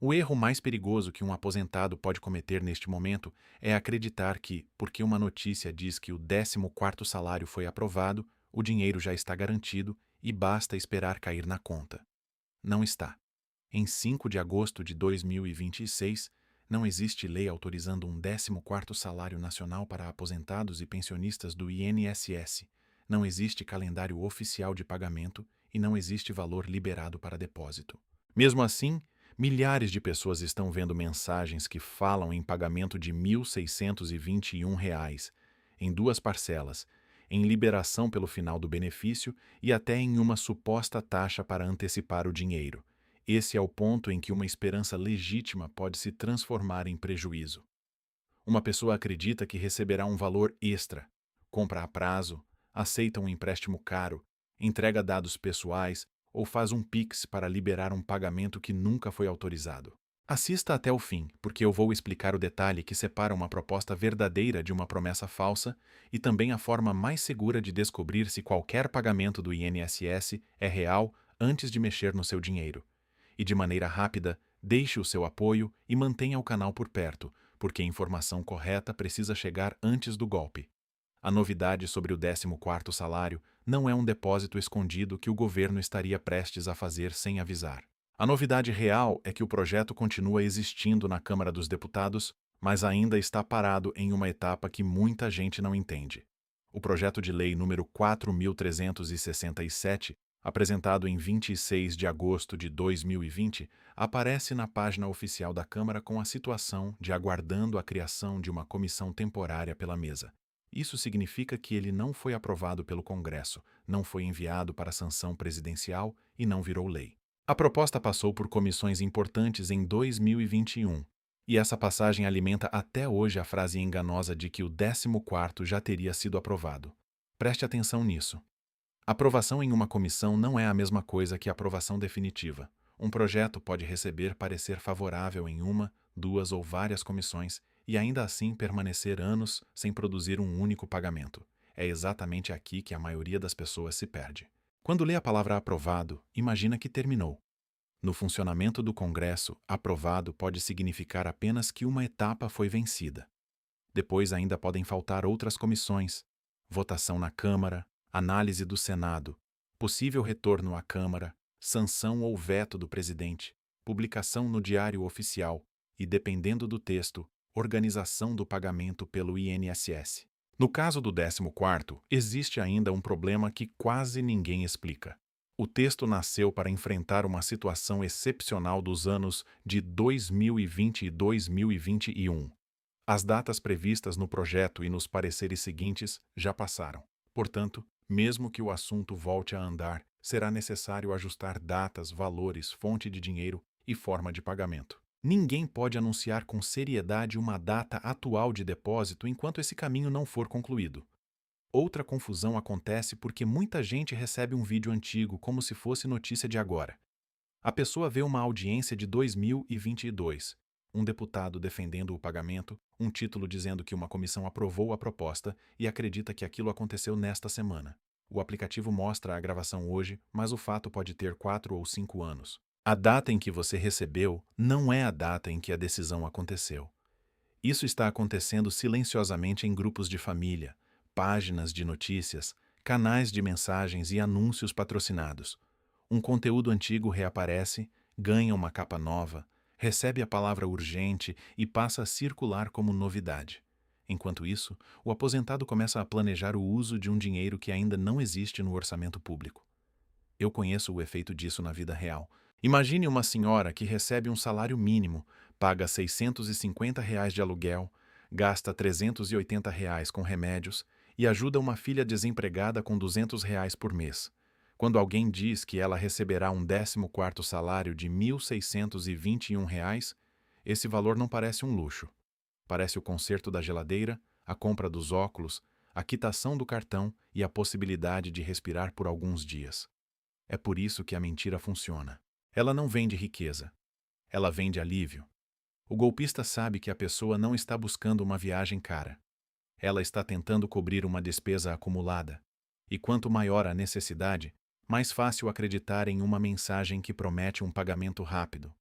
O erro mais perigoso que um aposentado pode cometer neste momento é acreditar que, porque uma notícia diz que o 14º salário foi aprovado, o dinheiro já está garantido e basta esperar cair na conta. Não está. Em 5 de agosto de 2026, não existe lei autorizando um 14º salário nacional para aposentados e pensionistas do INSS. Não existe calendário oficial de pagamento e não existe valor liberado para depósito. Mesmo assim, milhares de pessoas estão vendo mensagens que falam em pagamento de R$ 1.621, em duas parcelas, em liberação pelo final do benefício e até em uma suposta taxa para antecipar o dinheiro. Esse é o ponto em que uma esperança legítima pode se transformar em prejuízo. Uma pessoa acredita que receberá um valor extra, compra a prazo, aceita um empréstimo caro, entrega dados pessoais ou faz um Pix para liberar um pagamento que nunca foi autorizado. Assista até o fim, porque eu vou explicar o detalhe que separa uma proposta verdadeira de uma promessa falsa e também a forma mais segura de descobrir se qualquer pagamento do INSS é real antes de mexer no seu dinheiro. E de maneira rápida, deixe o seu apoio e mantenha o canal por perto, porque a informação correta precisa chegar antes do golpe. A novidade sobre o 14º salário não é um depósito escondido que o governo estaria prestes a fazer sem avisar. A novidade real é que o projeto continua existindo na Câmara dos Deputados, mas ainda está parado em uma etapa que muita gente não entende. O projeto de lei número 4.367, apresentado em 26 de agosto de 2020, aparece na página oficial da Câmara com a situação de aguardando a criação de uma comissão temporária pela mesa. Isso significa que ele não foi aprovado pelo Congresso, não foi enviado para sanção presidencial e não virou lei. A proposta passou por comissões importantes em 2021, e essa passagem alimenta até hoje a frase enganosa de que o 14º já teria sido aprovado. Preste atenção nisso. Aprovação em uma comissão não é a mesma coisa que aprovação definitiva. Um projeto pode receber parecer favorável em uma, duas ou várias comissões e ainda assim permanecer anos sem produzir um único pagamento. É exatamente aqui que a maioria das pessoas se perde. Quando lê a palavra aprovado, imagina que terminou. No funcionamento do Congresso, aprovado pode significar apenas que uma etapa foi vencida. Depois ainda podem faltar outras comissões, votação na Câmara, análise do Senado, possível retorno à Câmara, sanção ou veto do presidente, publicação no Diário Oficial e, dependendo do texto, organização do pagamento pelo INSS. No caso do 14º, existe ainda um problema que quase ninguém explica. O texto nasceu para enfrentar uma situação excepcional dos anos de 2020 e 2021. As datas previstas no projeto e nos pareceres seguintes já passaram. Portanto, mesmo que o assunto volte a andar, será necessário ajustar datas, valores, fonte de dinheiro e forma de pagamento. Ninguém pode anunciar com seriedade uma data atual de depósito enquanto esse caminho não for concluído. Outra confusão acontece porque muita gente recebe um vídeo antigo como se fosse notícia de agora. A pessoa vê uma audiência de 2022, um deputado defendendo o pagamento, um título dizendo que uma comissão aprovou a proposta e acredita que aquilo aconteceu nesta semana. O aplicativo mostra a gravação hoje, mas o fato pode ter 4 ou 5 anos. A data em que você recebeu não é a data em que a decisão aconteceu. Isso está acontecendo silenciosamente em grupos de família, páginas de notícias, canais de mensagens e anúncios patrocinados. Um conteúdo antigo reaparece, ganha uma capa nova, recebe a palavra urgente e passa a circular como novidade. Enquanto isso, o aposentado começa a planejar o uso de um dinheiro que ainda não existe no orçamento público. Eu conheço o efeito disso na vida real. Imagine uma senhora que recebe um salário mínimo, paga R$ 650 de aluguel, gasta R$ 380 com remédios e ajuda uma filha desempregada com R$ 200 por mês. Quando alguém diz que ela receberá um 14º salário de R$ 1.621, esse valor não parece um luxo. Parece o conserto da geladeira, a compra dos óculos, a quitação do cartão e a possibilidade de respirar por alguns dias. É por isso que a mentira funciona. Ela não vende riqueza. Ela vende alívio. O golpista sabe que a pessoa não está buscando uma viagem cara. Ela está tentando cobrir uma despesa acumulada. E quanto maior a necessidade, mais fácil acreditar em uma mensagem que promete um pagamento rápido.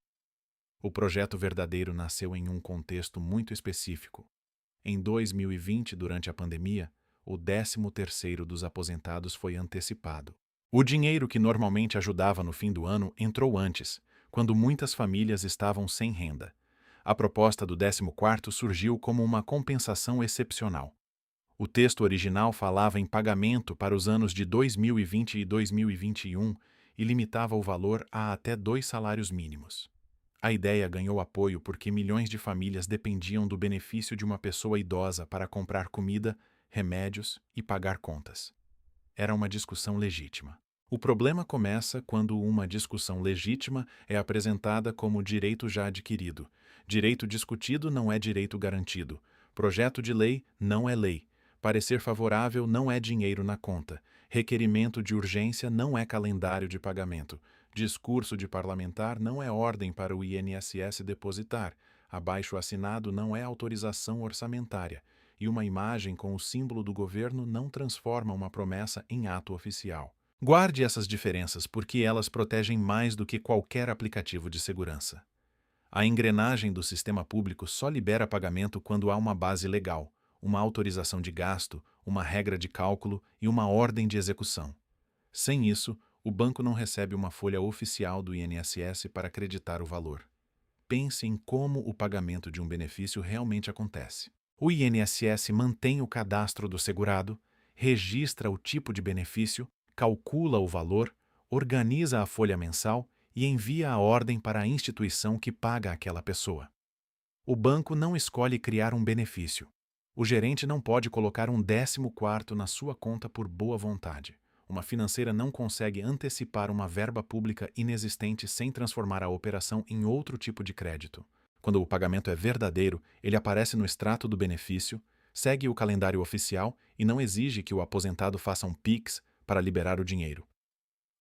O projeto verdadeiro nasceu em um contexto muito específico. Em 2020, durante a pandemia, o 13º dos aposentados foi antecipado. O dinheiro que normalmente ajudava no fim do ano entrou antes, quando muitas famílias estavam sem renda. A proposta do 14º surgiu como uma compensação excepcional. O texto original falava em pagamento para os anos de 2020 e 2021 e limitava o valor a até 2 salários mínimos. A ideia ganhou apoio porque milhões de famílias dependiam do benefício de uma pessoa idosa para comprar comida, remédios e pagar contas. Era uma discussão legítima. O problema começa quando uma discussão legítima é apresentada como direito já adquirido. Direito discutido não é direito garantido. Projeto de lei não é lei. Parecer favorável não é dinheiro na conta. Requerimento de urgência não é calendário de pagamento. Discurso de parlamentar não é ordem para o INSS depositar. Abaixo-assinado não é autorização orçamentária. E uma imagem com o símbolo do governo não transforma uma promessa em ato oficial. Guarde essas diferenças porque elas protegem mais do que qualquer aplicativo de segurança. A engrenagem do sistema público só libera pagamento quando há uma base legal, uma autorização de gasto, uma regra de cálculo e uma ordem de execução. Sem isso, o banco não recebe uma folha oficial do INSS para acreditar o valor. Pense em como o pagamento de um benefício realmente acontece. O INSS mantém o cadastro do segurado, registra o tipo de benefício, calcula o valor, organiza a folha mensal e envia a ordem para a instituição que paga aquela pessoa. O banco não escolhe criar um benefício. O gerente não pode colocar um 14º na sua conta por boa vontade. Uma financeira não consegue antecipar uma verba pública inexistente sem transformar a operação em outro tipo de crédito. Quando o pagamento é verdadeiro, ele aparece no extrato do benefício, segue o calendário oficial e não exige que o aposentado faça um Pix para liberar o dinheiro.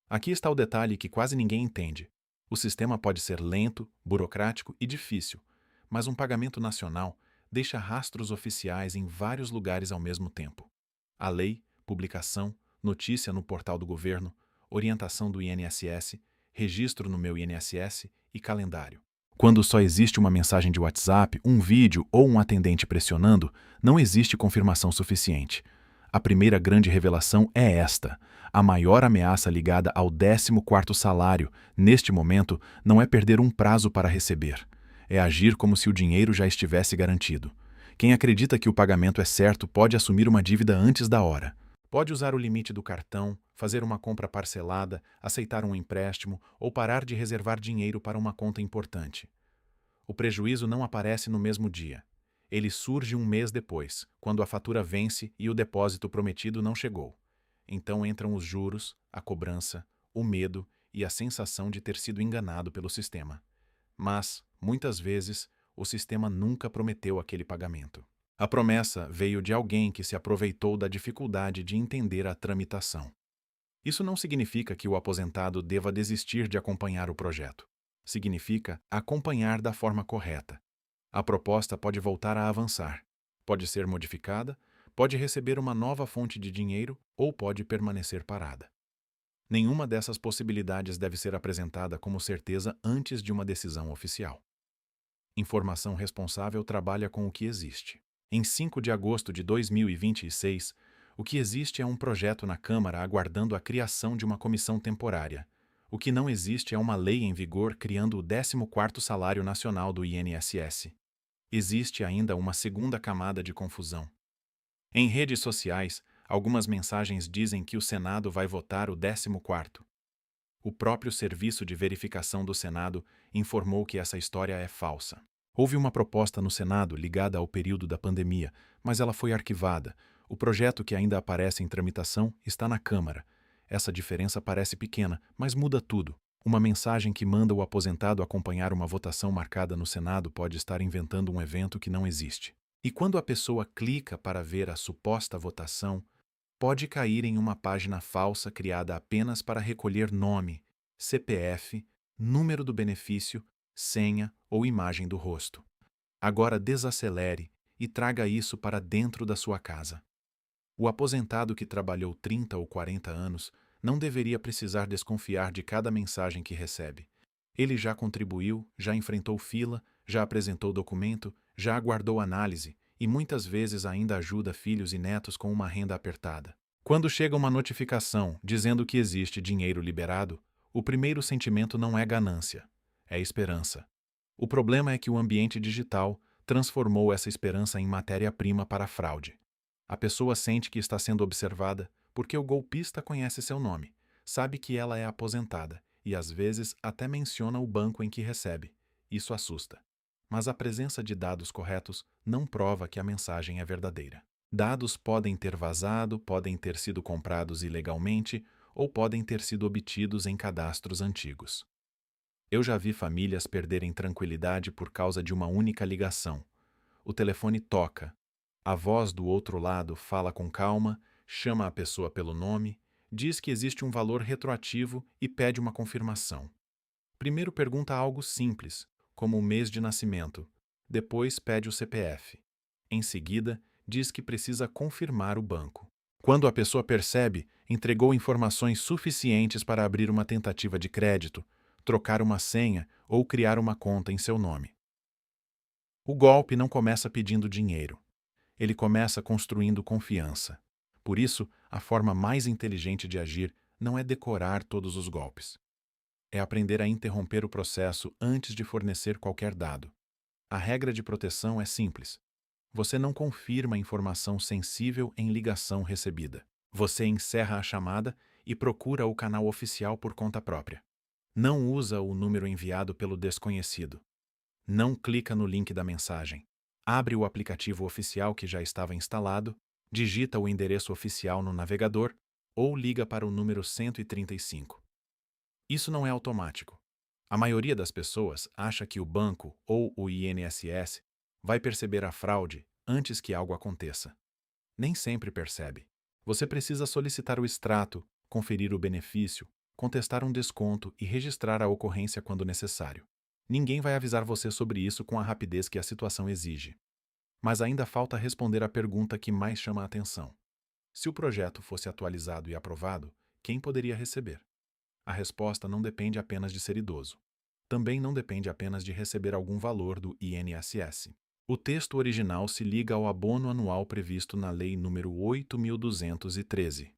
Aqui está o detalhe que quase ninguém entende. O sistema pode ser lento, burocrático e difícil, mas um pagamento nacional deixa rastros oficiais em vários lugares ao mesmo tempo. A lei, publicação, notícia no portal do governo, orientação do INSS, registro no meu INSS e calendário. Quando só existe uma mensagem de WhatsApp, um vídeo ou um atendente pressionando, não existe confirmação suficiente. A primeira grande revelação é esta. A maior ameaça ligada ao 14º salário, neste momento, não é perder um prazo para receber. É agir como se o dinheiro já estivesse garantido. Quem acredita que o pagamento é certo pode assumir uma dívida antes da hora. Pode usar o limite do cartão, fazer uma compra parcelada, aceitar um empréstimo ou parar de reservar dinheiro para uma conta importante. O prejuízo não aparece no mesmo dia. Ele surge um mês depois, quando a fatura vence e o depósito prometido não chegou. Então entram os juros, a cobrança, o medo e a sensação de ter sido enganado pelo sistema. Mas, muitas vezes, o sistema nunca prometeu aquele pagamento. A promessa veio de alguém que se aproveitou da dificuldade de entender a tramitação. Isso não significa que o aposentado deva desistir de acompanhar o projeto. Significa acompanhar da forma correta. A proposta pode voltar a avançar, pode ser modificada, pode receber uma nova fonte de dinheiro ou pode permanecer parada. Nenhuma dessas possibilidades deve ser apresentada como certeza antes de uma decisão oficial. Informação responsável trabalha com o que existe. Em 5 de agosto de 2026, o que existe é um projeto na Câmara aguardando a criação de uma comissão temporária. O que não existe é uma lei em vigor criando o 14º salário nacional do INSS. Existe ainda uma segunda camada de confusão. Em redes sociais, algumas mensagens dizem que o Senado vai votar o 14º. O próprio Serviço de Verificação do Senado informou que essa história é falsa. Houve uma proposta no Senado ligada ao período da pandemia, mas ela foi arquivada. O projeto que ainda aparece em tramitação está na Câmara. Essa diferença parece pequena, mas muda tudo. Uma mensagem que manda o aposentado acompanhar uma votação marcada no Senado pode estar inventando um evento que não existe. E quando a pessoa clica para ver a suposta votação, pode cair em uma página falsa criada apenas para recolher nome, CPF, número do benefício, senha ou imagem do rosto. Agora desacelere e traga isso para dentro da sua casa. O aposentado que trabalhou 30 ou 40 anos não deveria precisar desconfiar de cada mensagem que recebe. Ele já contribuiu, já enfrentou fila, já apresentou documento, já aguardou análise e muitas vezes ainda ajuda filhos e netos com uma renda apertada. Quando chega uma notificação dizendo que existe dinheiro liberado, o primeiro sentimento não é ganância, é esperança. O problema é que o ambiente digital transformou essa esperança em matéria-prima para a fraude. A pessoa sente que está sendo observada porque o golpista conhece seu nome, sabe que ela é aposentada e às vezes até menciona o banco em que recebe. Isso assusta. Mas a presença de dados corretos não prova que a mensagem é verdadeira. Dados podem ter vazado, podem ter sido comprados ilegalmente ou podem ter sido obtidos em cadastros antigos. Eu já vi famílias perderem tranquilidade por causa de uma única ligação. O telefone toca. A voz do outro lado fala com calma, chama a pessoa pelo nome, diz que existe um valor retroativo e pede uma confirmação. Primeiro pergunta algo simples, como o mês de nascimento. Depois pede o CPF. Em seguida, diz que precisa confirmar o banco. Quando a pessoa percebe, entregou informações suficientes para abrir uma tentativa de crédito, trocar uma senha ou criar uma conta em seu nome. O golpe não começa pedindo dinheiro. Ele começa construindo confiança. Por isso, a forma mais inteligente de agir não é decorar todos os golpes. É aprender a interromper o processo antes de fornecer qualquer dado. A regra de proteção é simples. Você não confirma informação sensível em ligação recebida. Você encerra a chamada e procura o canal oficial por conta própria. Não usa o número enviado pelo desconhecido. Não clica no link da mensagem. Abre o aplicativo oficial que já estava instalado, digita o endereço oficial no navegador ou liga para o número 135. Isso não é automático. A maioria das pessoas acha que o banco ou o INSS vai perceber a fraude antes que algo aconteça. Nem sempre percebe. Você precisa solicitar o extrato, conferir o benefício, contestar um desconto e registrar a ocorrência quando necessário. Ninguém vai avisar você sobre isso com a rapidez que a situação exige. Mas ainda falta responder à pergunta que mais chama a atenção. Se o projeto fosse atualizado e aprovado, quem poderia receber? A resposta não depende apenas de ser idoso. Também não depende apenas de receber algum valor do INSS. O texto original se liga ao abono anual previsto na Lei nº 8.213.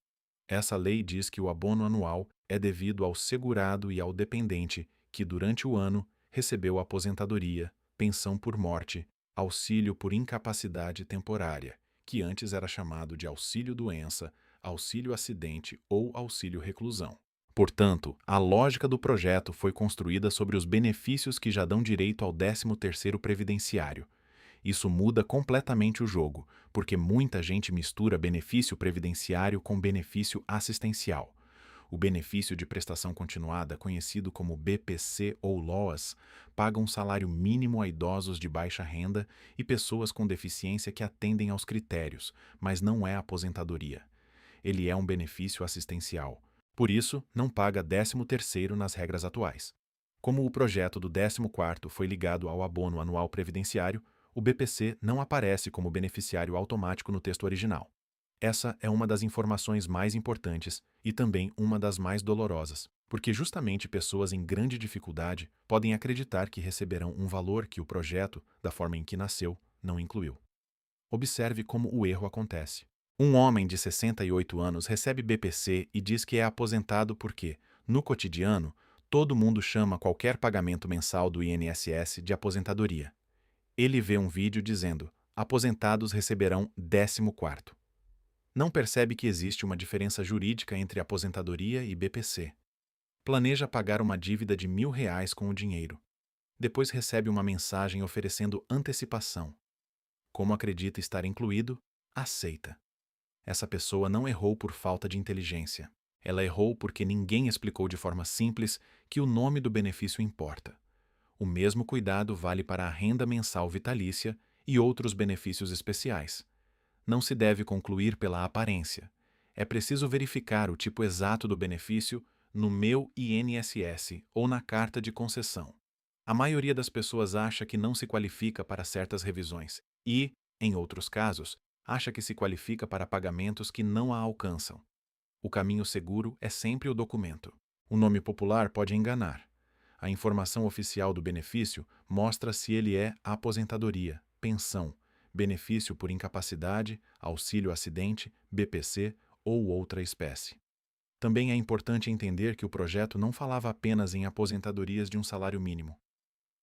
Essa lei diz que o abono anual é devido ao segurado e ao dependente que, durante o ano, recebeu aposentadoria, pensão por morte, auxílio por incapacidade temporária, que antes era chamado de auxílio-doença, auxílio-acidente ou auxílio-reclusão. Portanto, a lógica do projeto foi construída sobre os benefícios que já dão direito ao 13º previdenciário. Isso muda completamente o jogo, porque muita gente mistura benefício previdenciário com benefício assistencial. O benefício de prestação continuada, conhecido como BPC ou LOAS, paga um salário mínimo a idosos de baixa renda e pessoas com deficiência que atendem aos critérios, mas não é aposentadoria. Ele é um benefício assistencial. Por isso, não paga 13º nas regras atuais. Como o projeto do 14º foi ligado ao abono anual previdenciário, o BPC não aparece como beneficiário automático no texto original. Essa é uma das informações mais importantes e também uma das mais dolorosas, porque justamente pessoas em grande dificuldade podem acreditar que receberão um valor que o projeto, da forma em que nasceu, não incluiu. Observe como o erro acontece. Um homem de 68 anos recebe BPC e diz que é aposentado porque, no cotidiano, todo mundo chama qualquer pagamento mensal do INSS de aposentadoria. Ele vê um vídeo dizendo: aposentados receberão 14º. Não percebe que existe uma diferença jurídica entre aposentadoria e BPC. Planeja pagar uma dívida de R$ 1.000 com o dinheiro. Depois recebe uma mensagem oferecendo antecipação. Como acredita estar incluído, aceita. Essa pessoa não errou por falta de inteligência. Ela errou porque ninguém explicou de forma simples que o nome do benefício importa. O mesmo cuidado vale para a renda mensal vitalícia e outros benefícios especiais. Não se deve concluir pela aparência. É preciso verificar o tipo exato do benefício no Meu INSS ou na carta de concessão. A maioria das pessoas acha que não se qualifica para certas revisões e, em outros casos, acha que se qualifica para pagamentos que não a alcançam. O caminho seguro é sempre o documento. O nome popular pode enganar. A informação oficial do benefício mostra se ele é aposentadoria, pensão, benefício por incapacidade, auxílio-acidente, BPC ou outra espécie. Também é importante entender que o projeto não falava apenas em aposentadorias de um salário mínimo.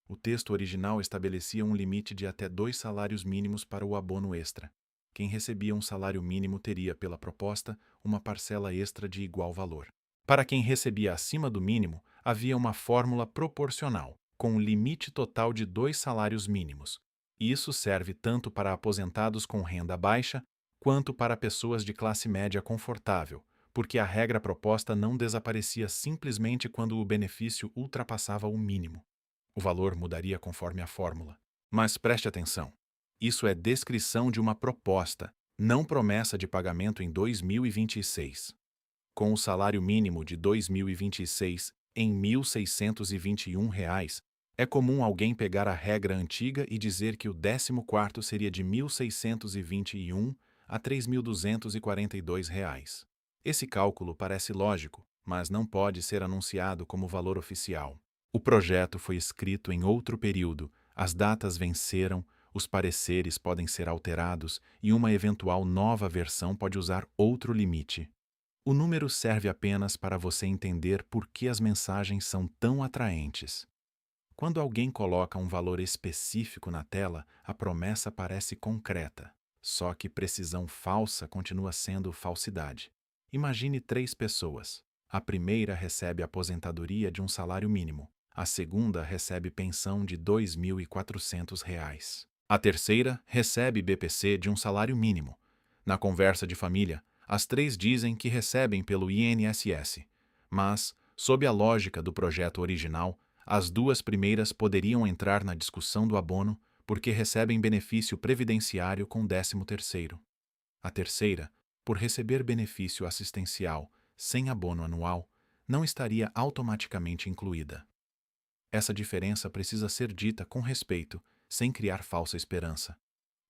O texto original estabelecia um limite de até 2 salários mínimos para o abono extra. Quem recebia um salário mínimo teria, pela proposta, uma parcela extra de igual valor. Para quem recebia acima do mínimo, havia uma fórmula proporcional, com um limite total de 2 salários mínimos. Isso serve tanto para aposentados com renda baixa, quanto para pessoas de classe média confortável, porque a regra proposta não desaparecia simplesmente quando o benefício ultrapassava o mínimo. O valor mudaria conforme a fórmula. Mas preste atenção. Isso é descrição de uma proposta, não promessa de pagamento em 2026. Com o salário mínimo de 2026 em R$ 1.621, é comum alguém pegar a regra antiga e dizer que o 14º seria de 1.621 a R$ 3.242. Esse cálculo parece lógico, mas não pode ser anunciado como valor oficial. O projeto foi escrito em outro período, as datas venceram, os pareceres podem ser alterados e uma eventual nova versão pode usar outro limite. O número serve apenas para você entender por que as mensagens são tão atraentes. Quando alguém coloca um valor específico na tela, a promessa parece concreta, só que precisão falsa continua sendo falsidade. Imagine 3 pessoas. A primeira recebe aposentadoria de um salário mínimo. A segunda recebe pensão de R$ 2.400. A terceira recebe BPC de um salário mínimo. Na conversa de família, as 3 dizem que recebem pelo INSS, mas, sob a lógica do projeto original, as 2 primeiras poderiam entrar na discussão do abono porque recebem benefício previdenciário com 13º. A terceira, por receber benefício assistencial sem abono anual, não estaria automaticamente incluída. Essa diferença precisa ser dita com respeito, sem criar falsa esperança.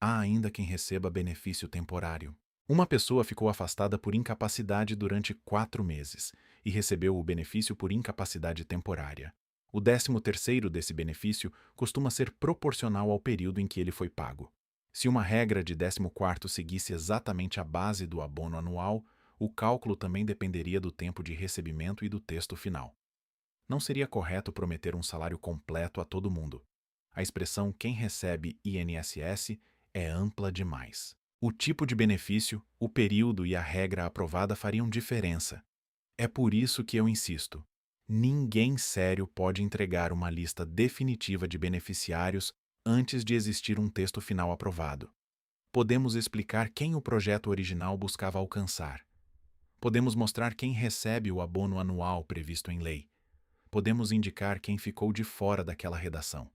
Há ainda quem receba benefício temporário. Uma pessoa ficou afastada por incapacidade durante 4 meses e recebeu o benefício por incapacidade temporária. O 13º desse benefício costuma ser proporcional ao período em que ele foi pago. Se uma regra de 14º seguisse exatamente a base do abono anual, o cálculo também dependeria do tempo de recebimento e do texto final. Não seria correto prometer um salário completo a todo mundo. A expressão quem recebe INSS é ampla demais. O tipo de benefício, o período e a regra aprovada fariam diferença. É por isso que eu insisto. Ninguém sério pode entregar uma lista definitiva de beneficiários antes de existir um texto final aprovado. Podemos explicar quem o projeto original buscava alcançar. Podemos mostrar quem recebe o abono anual previsto em lei. Podemos indicar quem ficou de fora daquela redação.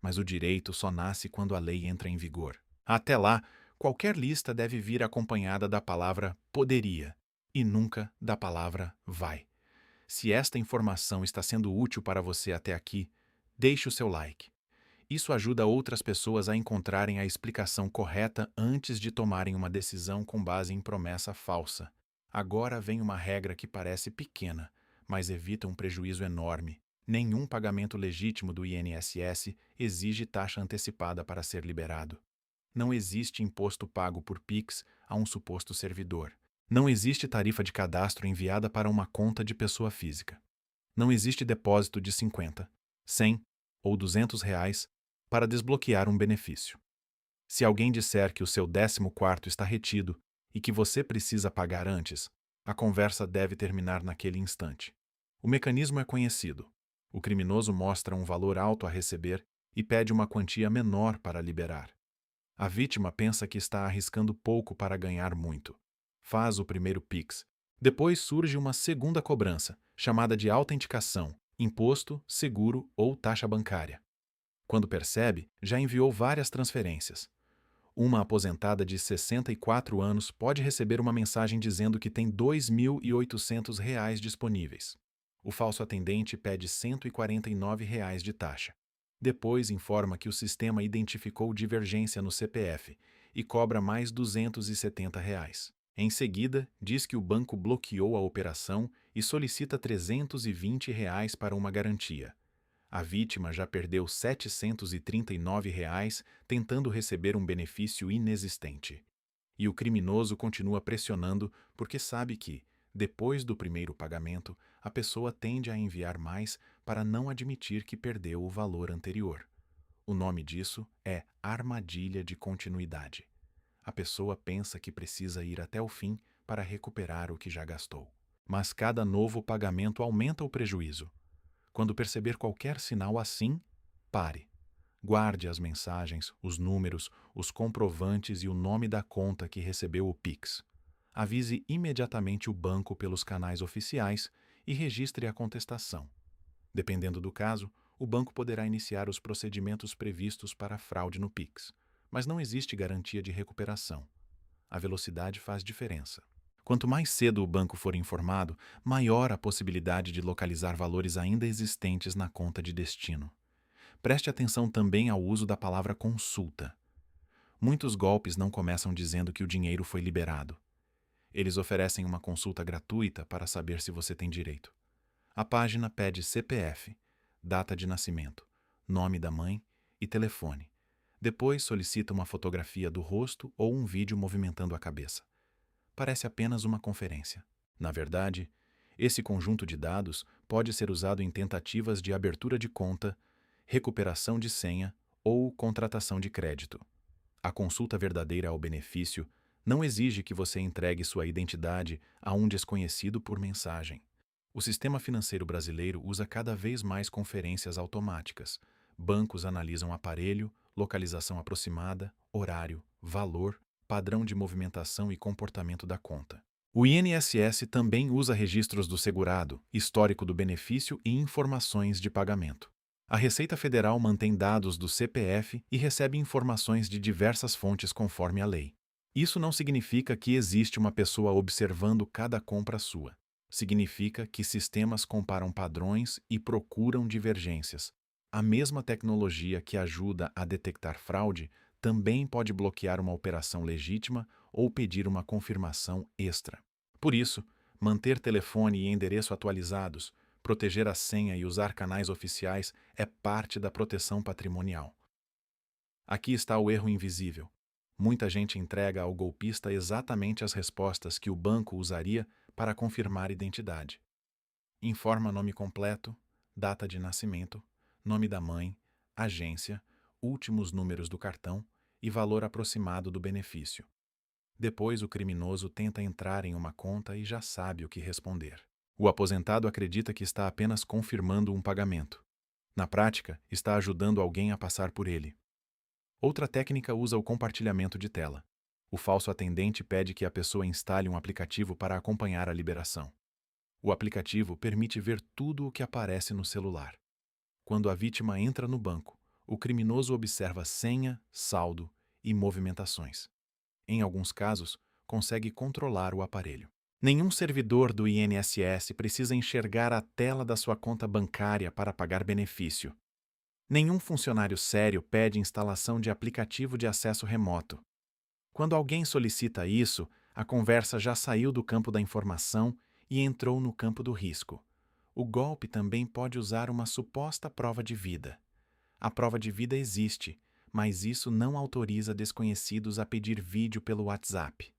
Mas o direito só nasce quando a lei entra em vigor. Até lá, qualquer lista deve vir acompanhada da palavra poderia e nunca da palavra vai. Se esta informação está sendo útil para você até aqui, deixe o seu like. Isso ajuda outras pessoas a encontrarem a explicação correta antes de tomarem uma decisão com base em promessa falsa. Agora vem uma regra que parece pequena, mas evita um prejuízo enorme. Nenhum pagamento legítimo do INSS exige taxa antecipada para ser liberado. Não existe imposto pago por Pix a um suposto servidor. Não existe tarifa de cadastro enviada para uma conta de pessoa física. Não existe depósito de 50, 100 ou R$ 200 para desbloquear um benefício. Se alguém disser que o seu 14º está retido e que você precisa pagar antes, a conversa deve terminar naquele instante. O mecanismo é conhecido. O criminoso mostra um valor alto a receber e pede uma quantia menor para liberar. A vítima pensa que está arriscando pouco para ganhar muito. Faz o primeiro Pix. Depois surge uma segunda cobrança, chamada de autenticação, imposto, seguro ou taxa bancária. Quando percebe, já enviou várias transferências. Uma aposentada de 64 anos pode receber uma mensagem dizendo que tem R$ 2.800 disponíveis. O falso atendente pede R$ 149 de taxa. Depois informa que o sistema identificou divergência no CPF e cobra mais R$ 270. Em seguida, diz que o banco bloqueou a operação e solicita R$ 320 para uma garantia. A vítima já perdeu R$ 739 tentando receber um benefício inexistente. E o criminoso continua pressionando porque sabe que, depois do primeiro pagamento, a pessoa tende a enviar mais para não admitir que perdeu o valor anterior. O nome disso é armadilha de continuidade. A pessoa pensa que precisa ir até o fim para recuperar o que já gastou. Mas cada novo pagamento aumenta o prejuízo. Quando perceber qualquer sinal assim, pare. Guarde as mensagens, os números, os comprovantes e o nome da conta que recebeu o Pix. Avise imediatamente o banco pelos canais oficiais e registre a contestação. Dependendo do caso, o banco poderá iniciar os procedimentos previstos para a fraude no Pix, mas não existe garantia de recuperação. A velocidade faz diferença. Quanto mais cedo o banco for informado, maior a possibilidade de localizar valores ainda existentes na conta de destino. Preste atenção também ao uso da palavra consulta. Muitos golpes não começam dizendo que o dinheiro foi liberado. Eles oferecem uma consulta gratuita para saber se você tem direito. A página pede CPF, data de nascimento, nome da mãe e telefone. Depois solicita uma fotografia do rosto ou um vídeo movimentando a cabeça. Parece apenas uma conferência. Na verdade, esse conjunto de dados pode ser usado em tentativas de abertura de conta, recuperação de senha ou contratação de crédito. A consulta verdadeira ao benefício não exige que você entregue sua identidade a um desconhecido por mensagem. O sistema financeiro brasileiro usa cada vez mais conferências automáticas. Bancos analisam aparelho, localização aproximada, horário, valor, padrão de movimentação e comportamento da conta. O INSS também usa registros do segurado, histórico do benefício e informações de pagamento. A Receita Federal mantém dados do CPF e recebe informações de diversas fontes conforme a lei. Isso não significa que existe uma pessoa observando cada compra sua. Significa que sistemas comparam padrões e procuram divergências. A mesma tecnologia que ajuda a detectar fraude também pode bloquear uma operação legítima ou pedir uma confirmação extra. Por isso, manter telefone e endereço atualizados, proteger a senha e usar canais oficiais é parte da proteção patrimonial. Aqui está o erro invisível. Muita gente entrega ao golpista exatamente as respostas que o banco usaria para confirmar identidade. Informa nome completo, data de nascimento, nome da mãe, agência, últimos números do cartão e valor aproximado do benefício. Depois o criminoso tenta entrar em uma conta e já sabe o que responder. O aposentado acredita que está apenas confirmando um pagamento. Na prática, está ajudando alguém a passar por ele. Outra técnica usa o compartilhamento de tela. O falso atendente pede que a pessoa instale um aplicativo para acompanhar a liberação. O aplicativo permite ver tudo o que aparece no celular. Quando a vítima entra no banco, o criminoso observa senha, saldo e movimentações. Em alguns casos, consegue controlar o aparelho. Nenhum servidor do INSS precisa enxergar a tela da sua conta bancária para pagar benefício. Nenhum funcionário sério pede instalação de aplicativo de acesso remoto. Quando alguém solicita isso, a conversa já saiu do campo da informação e entrou no campo do risco. O golpe também pode usar uma suposta prova de vida. A prova de vida existe, mas isso não autoriza desconhecidos a pedir vídeo pelo WhatsApp.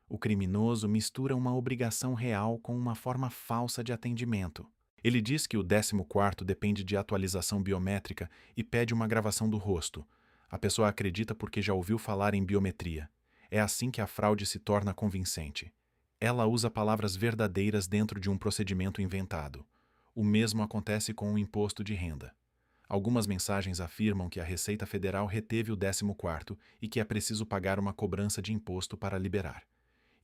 O criminoso mistura uma obrigação real com uma forma falsa de atendimento. Ele diz que o 14º depende de atualização biométrica e pede uma gravação do rosto. A pessoa acredita porque já ouviu falar em biometria. É assim que a fraude se torna convincente. Ela usa palavras verdadeiras dentro de um procedimento inventado. O mesmo acontece com o imposto de renda. Algumas mensagens afirmam que a Receita Federal reteve o 14º e que é preciso pagar uma cobrança de imposto para liberar.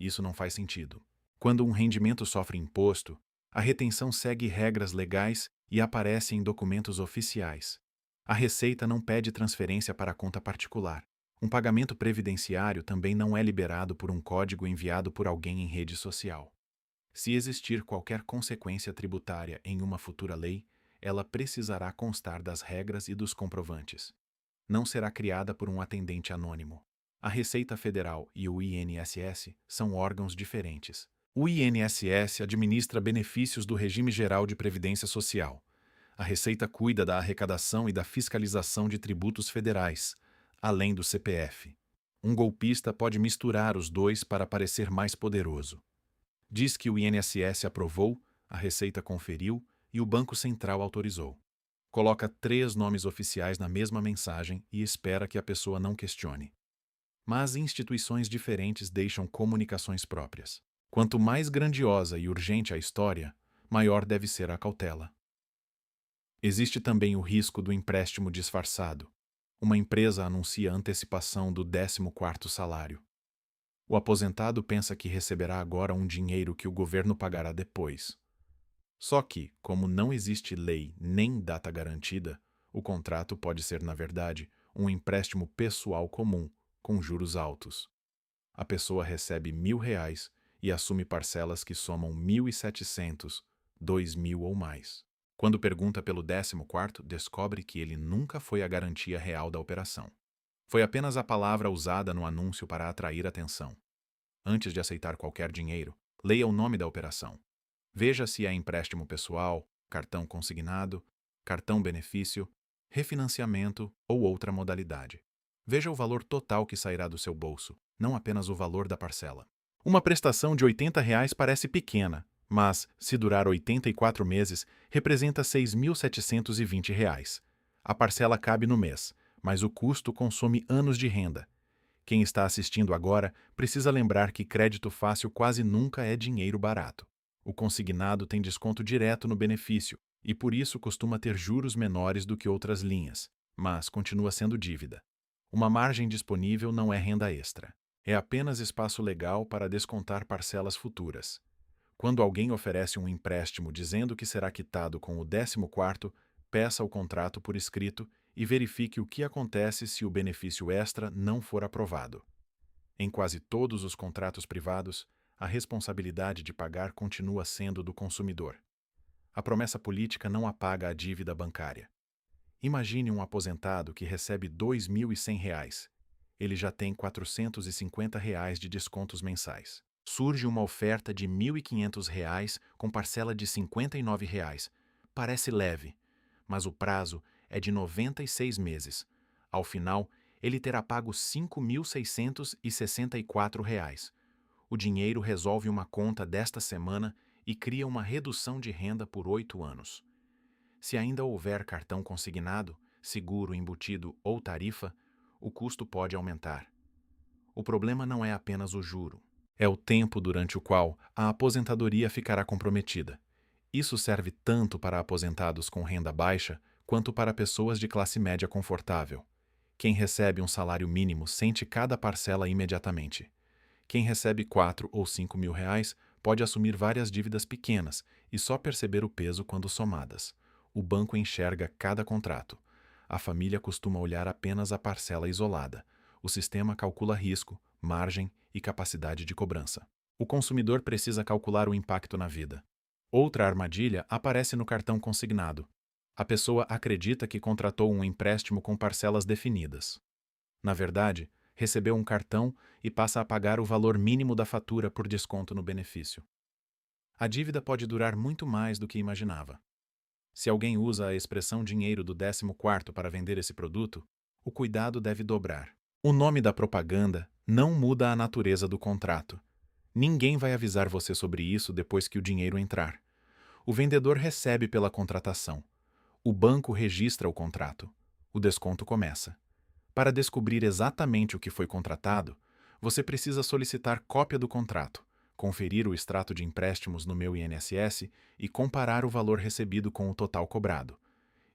Isso não faz sentido. Quando um rendimento sofre imposto, a retenção segue regras legais e aparece em documentos oficiais. A Receita não pede transferência para a conta particular. Um pagamento previdenciário também não é liberado por um código enviado por alguém em rede social. Se existir qualquer consequência tributária em uma futura lei, ela precisará constar das regras e dos comprovantes. Não será criada por um atendente anônimo. A Receita Federal e o INSS são órgãos diferentes. O INSS administra benefícios do Regime Geral de Previdência Social. A Receita cuida da arrecadação e da fiscalização de tributos federais, além do CPF. Um golpista pode misturar os dois para parecer mais poderoso. Diz que o INSS aprovou, a Receita conferiu e o Banco Central autorizou. Coloca 3 nomes oficiais na mesma mensagem e espera que a pessoa não questione. Mas instituições diferentes deixam comunicações próprias. Quanto mais grandiosa e urgente a história, maior deve ser a cautela. Existe também o risco do empréstimo disfarçado. Uma empresa anuncia antecipação do 14º salário. O aposentado pensa que receberá agora um dinheiro que o governo pagará depois. Só que, como não existe lei nem data garantida, o contrato pode ser, na verdade, um empréstimo pessoal comum, com juros altos. A pessoa recebe R$ 1.000 e assume parcelas que somam 1.700, 2.000 ou mais. Quando pergunta pelo 14º, descobre que ele nunca foi a garantia real da operação. Foi apenas a palavra usada no anúncio para atrair atenção. Antes de aceitar qualquer dinheiro, leia o nome da operação. Veja se é empréstimo pessoal, cartão consignado, cartão benefício, refinanciamento ou outra modalidade. Veja o valor total que sairá do seu bolso, não apenas o valor da parcela. Uma prestação de R$ 80 parece pequena, mas, se durar 84 meses, representa R$ 6.720. A parcela cabe no mês, mas o custo consome anos de renda. Quem está assistindo agora precisa lembrar que crédito fácil quase nunca é dinheiro barato. O consignado tem desconto direto no benefício e por isso costuma ter juros menores do que outras linhas, mas continua sendo dívida. Uma margem disponível não é renda extra. É apenas espaço legal para descontar parcelas futuras. Quando alguém oferece um empréstimo dizendo que será quitado com o 14º, peça o contrato por escrito e verifique o que acontece se o benefício extra não for aprovado. Em quase todos os contratos privados, a responsabilidade de pagar continua sendo do consumidor. A promessa política não apaga a dívida bancária. Imagine um aposentado que recebe R$ 2.100. Ele já tem R$ 450 de descontos mensais. Surge uma oferta de R$ 1.500 com parcela de R$ 59. Parece leve, mas o prazo é de 96 meses. Ao final, ele terá pago R$ 5.664. O dinheiro resolve uma conta desta semana e cria uma redução de renda por 8 anos. Se ainda houver cartão consignado, seguro embutido ou tarifa, o custo pode aumentar. O problema não é apenas o juro. É o tempo durante o qual a aposentadoria ficará comprometida. Isso serve tanto para aposentados com renda baixa quanto para pessoas de classe média confortável. Quem recebe um salário mínimo sente cada parcela imediatamente. Quem recebe 4 ou 5 mil reais pode assumir várias dívidas pequenas e só perceber o peso quando somadas. O banco enxerga cada contrato. A família costuma olhar apenas a parcela isolada. O sistema calcula risco, margem e capacidade de cobrança. O consumidor precisa calcular o impacto na vida. Outra armadilha aparece no cartão consignado. A pessoa acredita que contratou um empréstimo com parcelas definidas. Na verdade, recebeu um cartão e passa a pagar o valor mínimo da fatura por desconto no benefício. A dívida pode durar muito mais do que imaginava. Se alguém usa a expressão dinheiro do 14º para vender esse produto, o cuidado deve dobrar. O nome da propaganda não muda a natureza do contrato. Ninguém vai avisar você sobre isso depois que o dinheiro entrar. O vendedor recebe pela contratação. O banco registra o contrato. O desconto começa. Para descobrir exatamente o que foi contratado, você precisa solicitar cópia do contrato, conferir o extrato de empréstimos no Meu INSS e comparar o valor recebido com o total cobrado.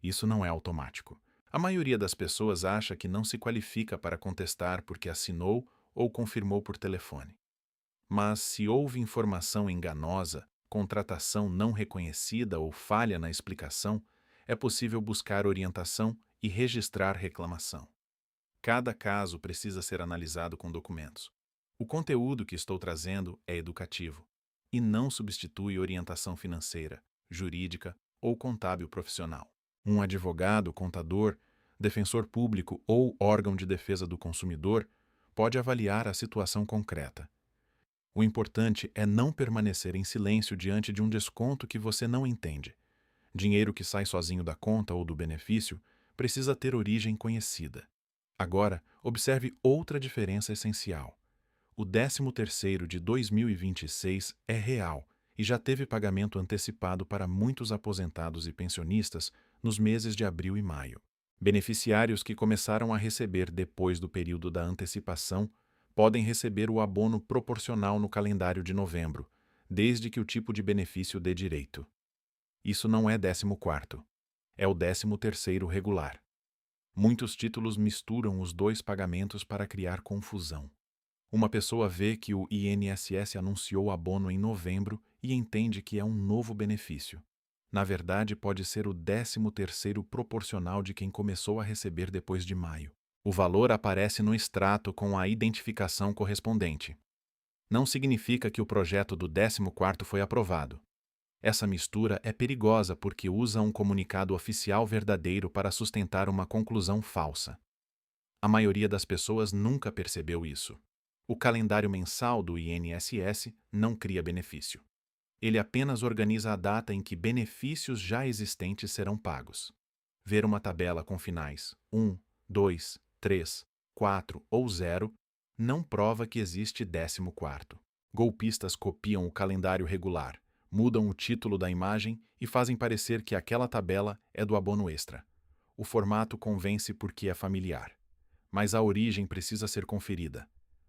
Isso não é automático. A maioria das pessoas acha que não se qualifica para contestar porque assinou ou confirmou por telefone. Mas se houve informação enganosa, contratação não reconhecida ou falha na explicação, é possível buscar orientação e registrar reclamação. Cada caso precisa ser analisado com documentos. O conteúdo que estou trazendo é educativo e não substitui orientação financeira, jurídica ou contábil profissional. Um advogado, contador, defensor público ou órgão de defesa do consumidor pode avaliar a situação concreta. O importante é não permanecer em silêncio diante de um desconto que você não entende. Dinheiro que sai sozinho da conta ou do benefício precisa ter origem conhecida. Agora, observe outra diferença essencial. O 13º de 2026 é real e já teve pagamento antecipado para muitos aposentados e pensionistas nos meses de abril e maio. Beneficiários que começaram a receber depois do período da antecipação podem receber o abono proporcional no calendário de novembro, desde que o tipo de benefício dê direito. Isso não é 14º, é o 13º regular. Muitos títulos misturam os dois pagamentos para criar confusão. Uma pessoa vê que o INSS anunciou abono em novembro e entende que é um novo benefício. Na verdade, pode ser o 13º proporcional de quem começou a receber depois de maio. O valor aparece no extrato com a identificação correspondente. Não significa que o projeto do 14º foi aprovado. Essa mistura é perigosa porque usa um comunicado oficial verdadeiro para sustentar uma conclusão falsa. A maioria das pessoas nunca percebeu isso. O calendário mensal do INSS não cria benefício. Ele apenas organiza a data em que benefícios já existentes serão pagos. Ver uma tabela com finais 1, 2, 3, 4 ou 0 não prova que existe 14º. Golpistas copiam o calendário regular, mudam o título da imagem e fazem parecer que aquela tabela é do abono extra. O formato convence porque é familiar. Mas a origem precisa ser conferida.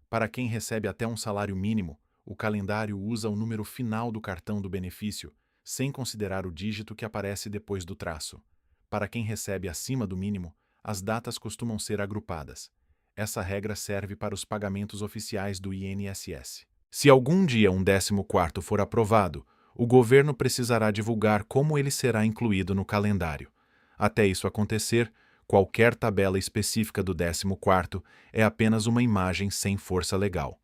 Para quem recebe até um salário mínimo, o calendário usa o número final do cartão do benefício, sem considerar o dígito que aparece depois do traço. Para quem recebe acima do mínimo, as datas costumam ser agrupadas. Essa regra serve para os pagamentos oficiais do INSS. Se algum dia um 14º for aprovado, o governo precisará divulgar como ele será incluído no calendário. Até isso acontecer, qualquer tabela específica do 14º é apenas uma imagem sem força legal.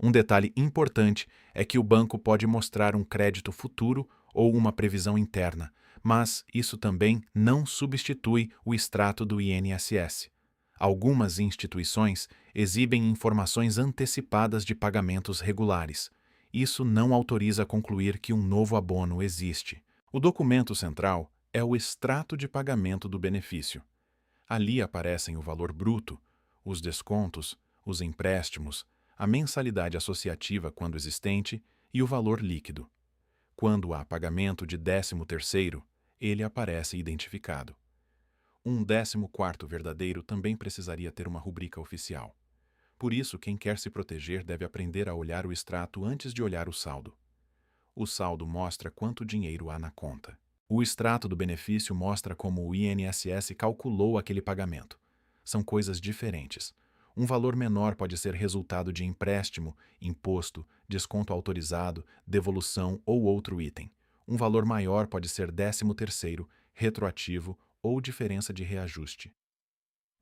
Um detalhe importante é que o banco pode mostrar um crédito futuro ou uma previsão interna, mas isso também não substitui o extrato do INSS. Algumas instituições exibem informações antecipadas de pagamentos regulares. Isso não autoriza a concluir que um novo abono existe. O documento central é o extrato de pagamento do benefício. Ali aparecem o valor bruto, os descontos, os empréstimos, a mensalidade associativa quando existente e o valor líquido. Quando há pagamento de 13º, ele aparece identificado. Um 14º verdadeiro também precisaria ter uma rubrica oficial. Por isso, quem quer se proteger deve aprender a olhar o extrato antes de olhar o saldo. O saldo mostra quanto dinheiro há na conta. O extrato do benefício mostra como o INSS calculou aquele pagamento. São coisas diferentes. Um valor menor pode ser resultado de empréstimo, imposto, desconto autorizado, devolução ou outro item. Um valor maior pode ser 13º, retroativo ou diferença de reajuste.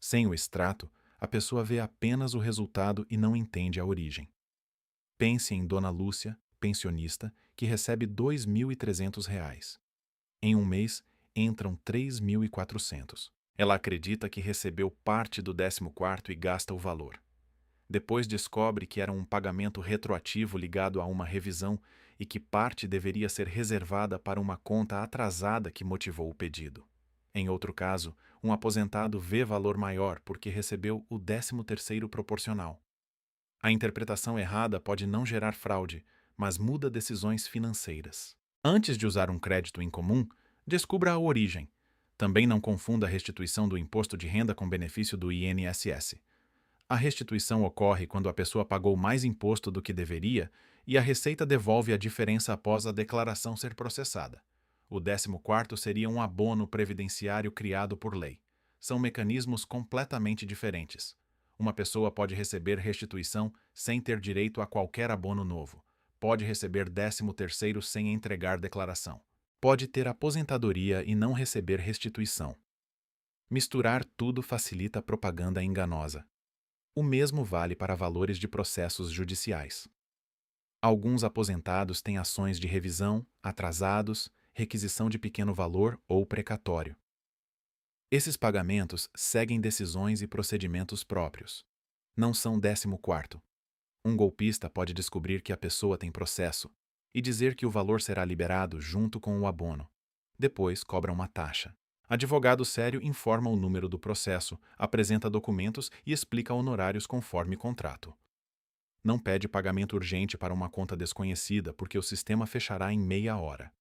Sem o extrato, a pessoa vê apenas o resultado e não entende a origem. Pense em Dona Lúcia, pensionista, que recebe R$ 2.300. Em um mês, entram 3.400. Ela acredita que recebeu parte do 14º e gasta o valor. Depois descobre que era um pagamento retroativo ligado a uma revisão e que parte deveria ser reservada para uma conta atrasada que motivou o pedido. Em outro caso, um aposentado vê valor maior porque recebeu o 13º proporcional. A interpretação errada pode não gerar fraude, mas muda decisões financeiras. Antes de usar um crédito em comum, descubra a origem. Também não confunda a restituição do imposto de renda com benefício do INSS. A restituição ocorre quando a pessoa pagou mais imposto do que deveria e a Receita devolve a diferença após a declaração ser processada. O 14º seria um abono previdenciário criado por lei. São mecanismos completamente diferentes. Uma pessoa pode receber restituição sem ter direito a qualquer abono novo. Pode receber 13º sem entregar declaração. Pode ter aposentadoria e não receber restituição. Misturar tudo facilita a propaganda enganosa. O mesmo vale para valores de processos judiciais. Alguns aposentados têm ações de revisão, atrasados, requisição de pequeno valor ou precatório. Esses pagamentos seguem decisões e procedimentos próprios. Não são 14º. Um golpista pode descobrir que a pessoa tem processo e dizer que o valor será liberado junto com o abono. Depois, cobra uma taxa. Advogado sério informa o número do processo, apresenta documentos e explica honorários conforme contrato. Não pede pagamento urgente para uma conta desconhecida, porque o sistema fechará em meia hora.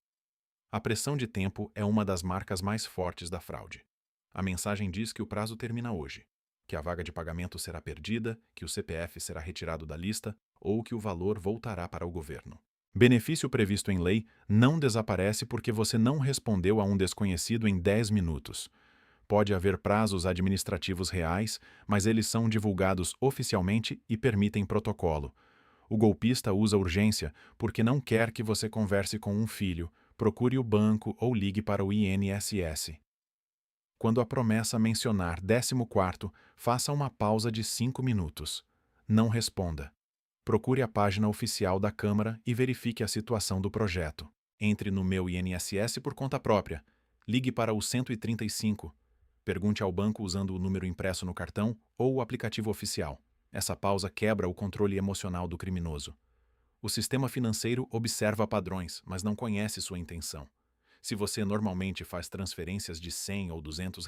A pressão de tempo é uma das marcas mais fortes da fraude. A mensagem diz que o prazo termina hoje, que a vaga de pagamento será perdida, que o CPF será retirado da lista ou que o valor voltará para o governo. Benefício previsto em lei não desaparece porque você não respondeu a um desconhecido em 10 minutos. Pode haver prazos administrativos reais, mas eles são divulgados oficialmente e permitem protocolo. O golpista usa urgência porque não quer que você converse com um filho, procure o banco ou ligue para o INSS. Quando a promessa mencionar 14º, faça uma pausa de 5 minutos. Não responda. Procure a página oficial da Câmara e verifique a situação do projeto. Entre no Meu INSS por conta própria. Ligue para o 135. Pergunte ao banco usando o número impresso no cartão ou o aplicativo oficial. Essa pausa quebra o controle emocional do criminoso. O sistema financeiro observa padrões, mas não conhece sua intenção. Se você normalmente faz transferências de 100 ou R$ 200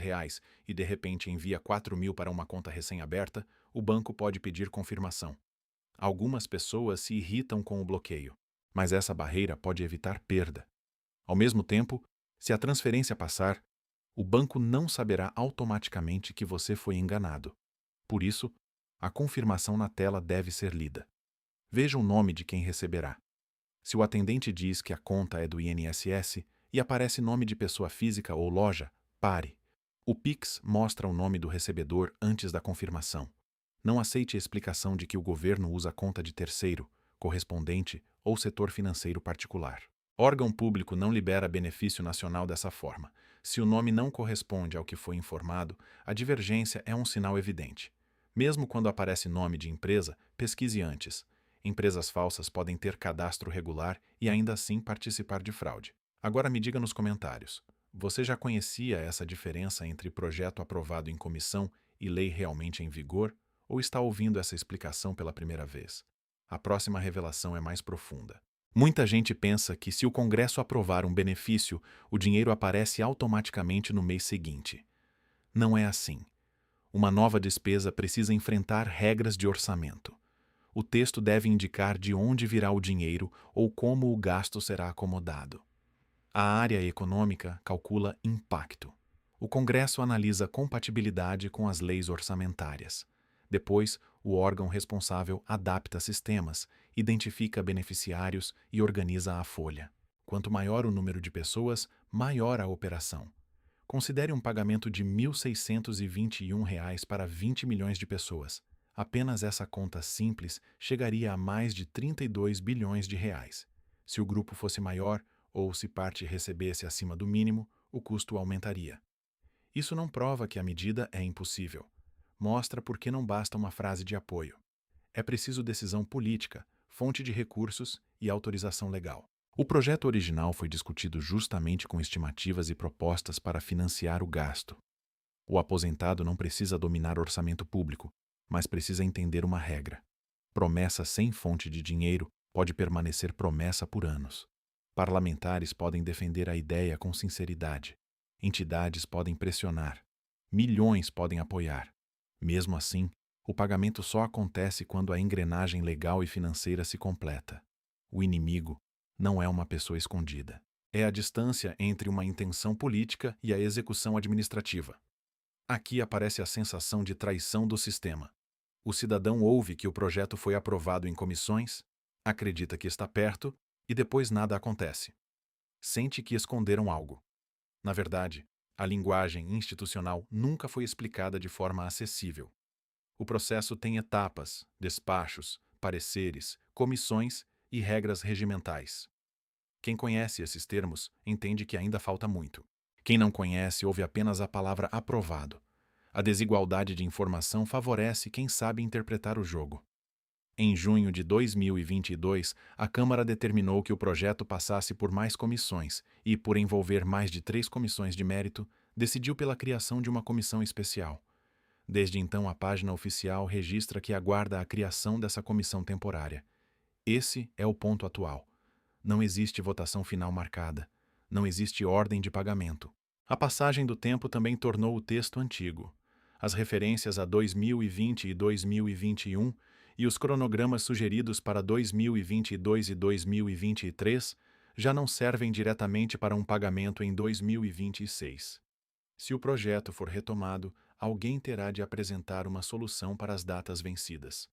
e de repente envia 4.000 para uma conta recém-aberta, o banco pode pedir confirmação. Algumas pessoas se irritam com o bloqueio, mas essa barreira pode evitar perda. Ao mesmo tempo, se a transferência passar, o banco não saberá automaticamente que você foi enganado. Por isso, a confirmação na tela deve ser lida. Veja o nome de quem receberá. Se o atendente diz que a conta é do INSS e aparece nome de pessoa física ou loja, pare. O Pix mostra o nome do recebedor antes da confirmação. Não aceite a explicação de que o governo usa conta de terceiro, correspondente ou setor financeiro particular. Órgão público não libera benefício nacional dessa forma. Se o nome não corresponde ao que foi informado, a divergência é um sinal evidente. Mesmo quando aparece nome de empresa, pesquise antes. Empresas falsas podem ter cadastro regular e ainda assim participar de fraude. Agora me diga nos comentários. Você já conhecia essa diferença entre projeto aprovado em comissão e lei realmente em vigor? Ou está ouvindo essa explicação pela primeira vez? A próxima revelação é mais profunda. Muita gente pensa que se o Congresso aprovar um benefício, o dinheiro aparece automaticamente no mês seguinte. Não é assim. Uma nova despesa precisa enfrentar regras de orçamento. O texto deve indicar de onde virá o dinheiro ou como o gasto será acomodado. A área econômica calcula impacto. O Congresso analisa compatibilidade com as leis orçamentárias. Depois, o órgão responsável adapta sistemas, identifica beneficiários e organiza a folha. Quanto maior o número de pessoas, maior a operação. Considere um pagamento de R$ 1.621 para 20 milhões de pessoas. Apenas essa conta simples chegaria a mais de 32 bilhões de reais. Se o grupo fosse maior, ou se parte recebesse acima do mínimo, o custo aumentaria. Isso não prova que a medida é impossível. Mostra por que não basta uma frase de apoio. É preciso decisão política, fonte de recursos e autorização legal. O projeto original foi discutido justamente com estimativas e propostas para financiar o gasto. O aposentado não precisa dominar orçamento público, mas precisa entender uma regra. Promessa sem fonte de dinheiro pode permanecer promessa por anos. Parlamentares podem defender a ideia com sinceridade. Entidades podem pressionar. Milhões podem apoiar. Mesmo assim, o pagamento só acontece quando a engrenagem legal e financeira se completa. O inimigo não é uma pessoa escondida. É a distância entre uma intenção política e a execução administrativa. Aqui aparece a sensação de traição do sistema. O cidadão ouve que o projeto foi aprovado em comissões, acredita que está perto e depois nada acontece. Sente que esconderam algo. Na verdade, a linguagem institucional nunca foi explicada de forma acessível. O processo tem etapas, despachos, pareceres, comissões e regras regimentais. Quem conhece esses termos entende que ainda falta muito. Quem não conhece ouve apenas a palavra aprovado. A desigualdade de informação favorece quem sabe interpretar o jogo. Em junho de 2022, a Câmara determinou que o projeto passasse por mais comissões e, por envolver mais de 3 comissões de mérito, decidiu pela criação de uma comissão especial. Desde então, a página oficial registra que aguarda a criação dessa comissão temporária. Esse é o ponto atual. Não existe votação final marcada. Não existe ordem de pagamento. A passagem do tempo também tornou o texto antigo. As referências a 2020 e 2021 e os cronogramas sugeridos para 2022 e 2023 já não servem diretamente para um pagamento em 2026. Se o projeto for retomado, alguém terá de apresentar uma solução para as datas vencidas.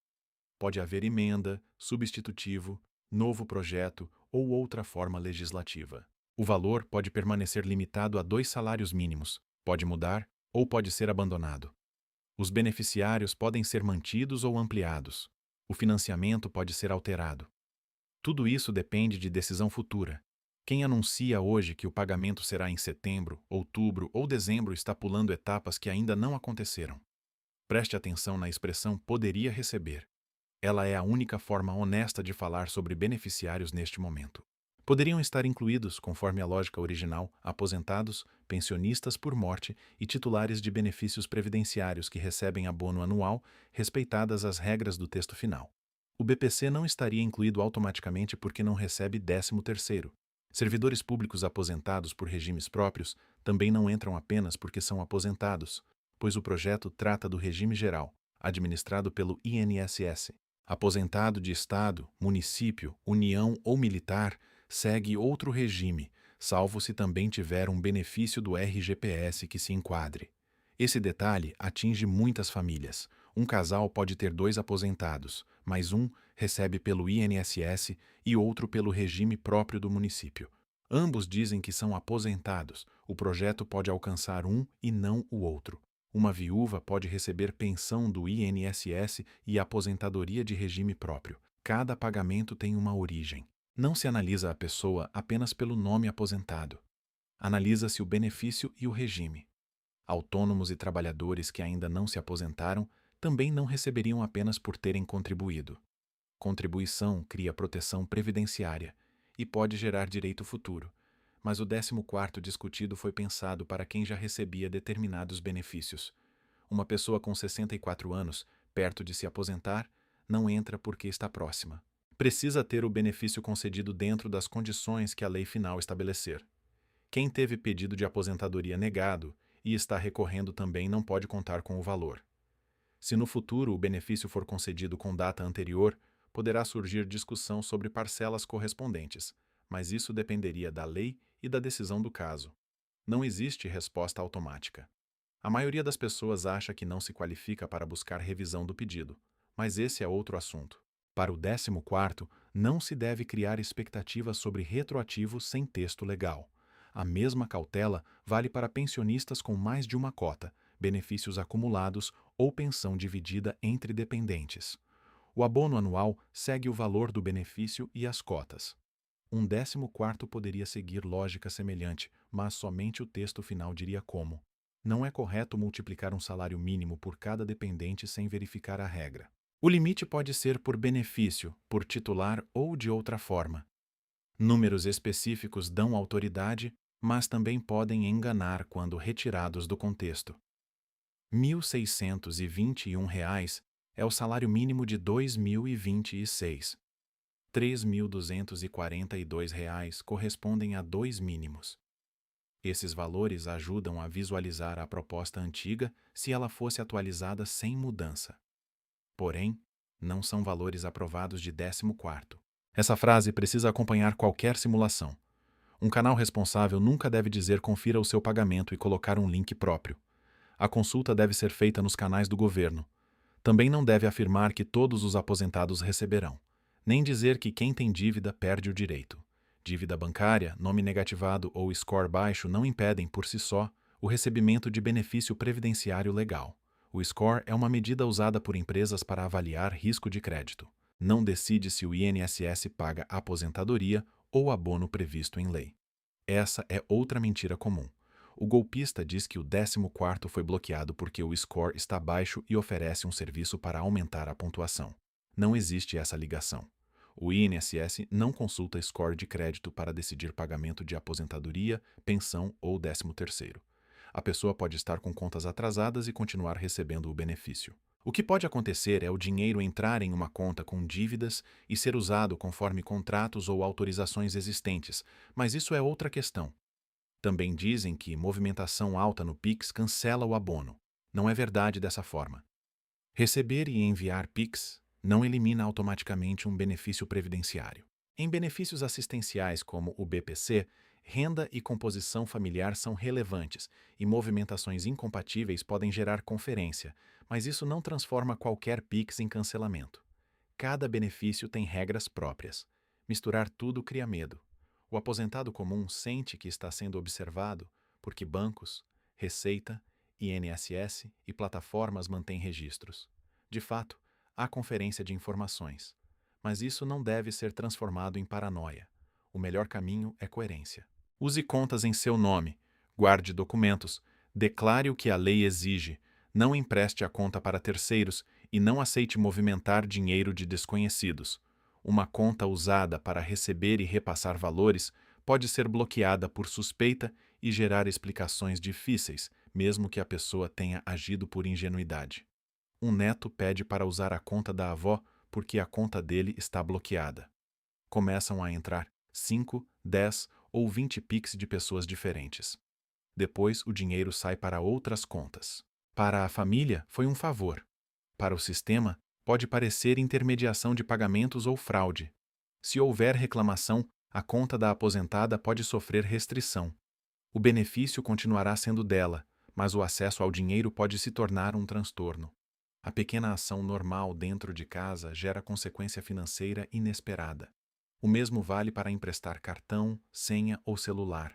Pode haver emenda, substitutivo, novo projeto ou outra forma legislativa. O valor pode permanecer limitado a 2 salários mínimos, pode mudar ou pode ser abandonado. Os beneficiários podem ser mantidos ou ampliados. O financiamento pode ser alterado. Tudo isso depende de decisão futura. Quem anuncia hoje que o pagamento será em setembro, outubro ou dezembro está pulando etapas que ainda não aconteceram. Preste atenção na expressão poderia receber. Ela é a única forma honesta de falar sobre beneficiários neste momento. Poderiam estar incluídos, conforme a lógica original, aposentados, pensionistas por morte e titulares de benefícios previdenciários que recebem abono anual, respeitadas as regras do texto final. O BPC não estaria incluído automaticamente porque não recebe 13º. Servidores públicos aposentados por regimes próprios também não entram apenas porque são aposentados, pois o projeto trata do regime geral, administrado pelo INSS. Aposentado de Estado, município, União ou militar segue outro regime, salvo se também tiver um benefício do RGPS que se enquadre. Esse detalhe atinge muitas famílias. Um casal pode ter 2 aposentados, mas um recebe pelo INSS e outro pelo regime próprio do município. Ambos dizem que são aposentados. O projeto pode alcançar um e não o outro. Uma viúva pode receber pensão do INSS e aposentadoria de regime próprio. Cada pagamento tem uma origem. Não se analisa a pessoa apenas pelo nome aposentado. Analisa-se o benefício e o regime. Autônomos e trabalhadores que ainda não se aposentaram também não receberiam apenas por terem contribuído. Contribuição cria proteção previdenciária e pode gerar direito futuro, mas o 14º discutido foi pensado para quem já recebia determinados benefícios. Uma pessoa com 64 anos, perto de se aposentar, não entra porque está próxima. Precisa ter o benefício concedido dentro das condições que a lei final estabelecer. Quem teve pedido de aposentadoria negado e está recorrendo também não pode contar com o valor. Se no futuro o benefício for concedido com data anterior, poderá surgir discussão sobre parcelas correspondentes, mas isso dependeria da lei e da decisão do caso. Não existe resposta automática. A maioria das pessoas acha que não se qualifica para buscar revisão do pedido, mas esse é outro assunto. Para o 14º, não se deve criar expectativas sobre retroativo sem texto legal. A mesma cautela vale para pensionistas com mais de uma cota, benefícios acumulados ou pensão dividida entre dependentes. O abono anual segue o valor do benefício e as cotas. Um 14º poderia seguir lógica semelhante, mas somente o texto final diria como. Não é correto multiplicar um salário mínimo por cada dependente sem verificar a regra. O limite pode ser por benefício, por titular ou de outra forma. Números específicos dão autoridade, mas também podem enganar quando retirados do contexto. R$ 1.621 é o salário mínimo de 2026. R$ 3.242 correspondem a 2 mínimos. Esses valores ajudam a visualizar a proposta antiga se ela fosse atualizada sem mudança. Porém, não são valores aprovados de 14º. Essa frase precisa acompanhar qualquer simulação. Um canal responsável nunca deve dizer confira o seu pagamento e colocar um link próprio. A consulta deve ser feita nos canais do governo. Também não deve afirmar que todos os aposentados receberão, nem dizer que quem tem dívida perde o direito. Dívida bancária, nome negativado ou score baixo não impedem, por si só, o recebimento de benefício previdenciário legal. O score é uma medida usada por empresas para avaliar risco de crédito. Não decide se o INSS paga aposentadoria ou abono previsto em lei. Essa é outra mentira comum. O golpista diz que o 14º foi bloqueado porque o score está baixo e oferece um serviço para aumentar a pontuação. Não existe essa ligação. O INSS não consulta score de crédito para decidir pagamento de aposentadoria, pensão ou 13º. A pessoa pode estar com contas atrasadas e continuar recebendo o benefício. O que pode acontecer é o dinheiro entrar em uma conta com dívidas e ser usado conforme contratos ou autorizações existentes, mas isso é outra questão. Também dizem que movimentação alta no Pix cancela o abono. Não é verdade dessa forma. Receber e enviar Pix não elimina automaticamente um benefício previdenciário. Em benefícios assistenciais como o BPC, renda e composição familiar são relevantes e movimentações incompatíveis podem gerar conferência, mas isso não transforma qualquer Pix em cancelamento. Cada benefício tem regras próprias. Misturar tudo cria medo. O aposentado comum sente que está sendo observado porque bancos, Receita, INSS e plataformas mantêm registros. De fato, há conferência de informações. Mas isso não deve ser transformado em paranoia. O melhor caminho é coerência. Use contas em seu nome, guarde documentos, declare o que a lei exige, não empreste a conta para terceiros e não aceite movimentar dinheiro de desconhecidos. Uma conta usada para receber e repassar valores pode ser bloqueada por suspeita e gerar explicações difíceis, mesmo que a pessoa tenha agido por ingenuidade. Um neto pede para usar a conta da avó porque a conta dele está bloqueada. Começam a entrar 5, 10 ou 20 Pix de pessoas diferentes. Depois, o dinheiro sai para outras contas. Para a família, foi um favor. Para o sistema, pode parecer intermediação de pagamentos ou fraude. Se houver reclamação, a conta da aposentada pode sofrer restrição. O benefício continuará sendo dela, mas o acesso ao dinheiro pode se tornar um transtorno. A pequena ação normal dentro de casa gera consequência financeira inesperada. O mesmo vale para emprestar cartão, senha ou celular.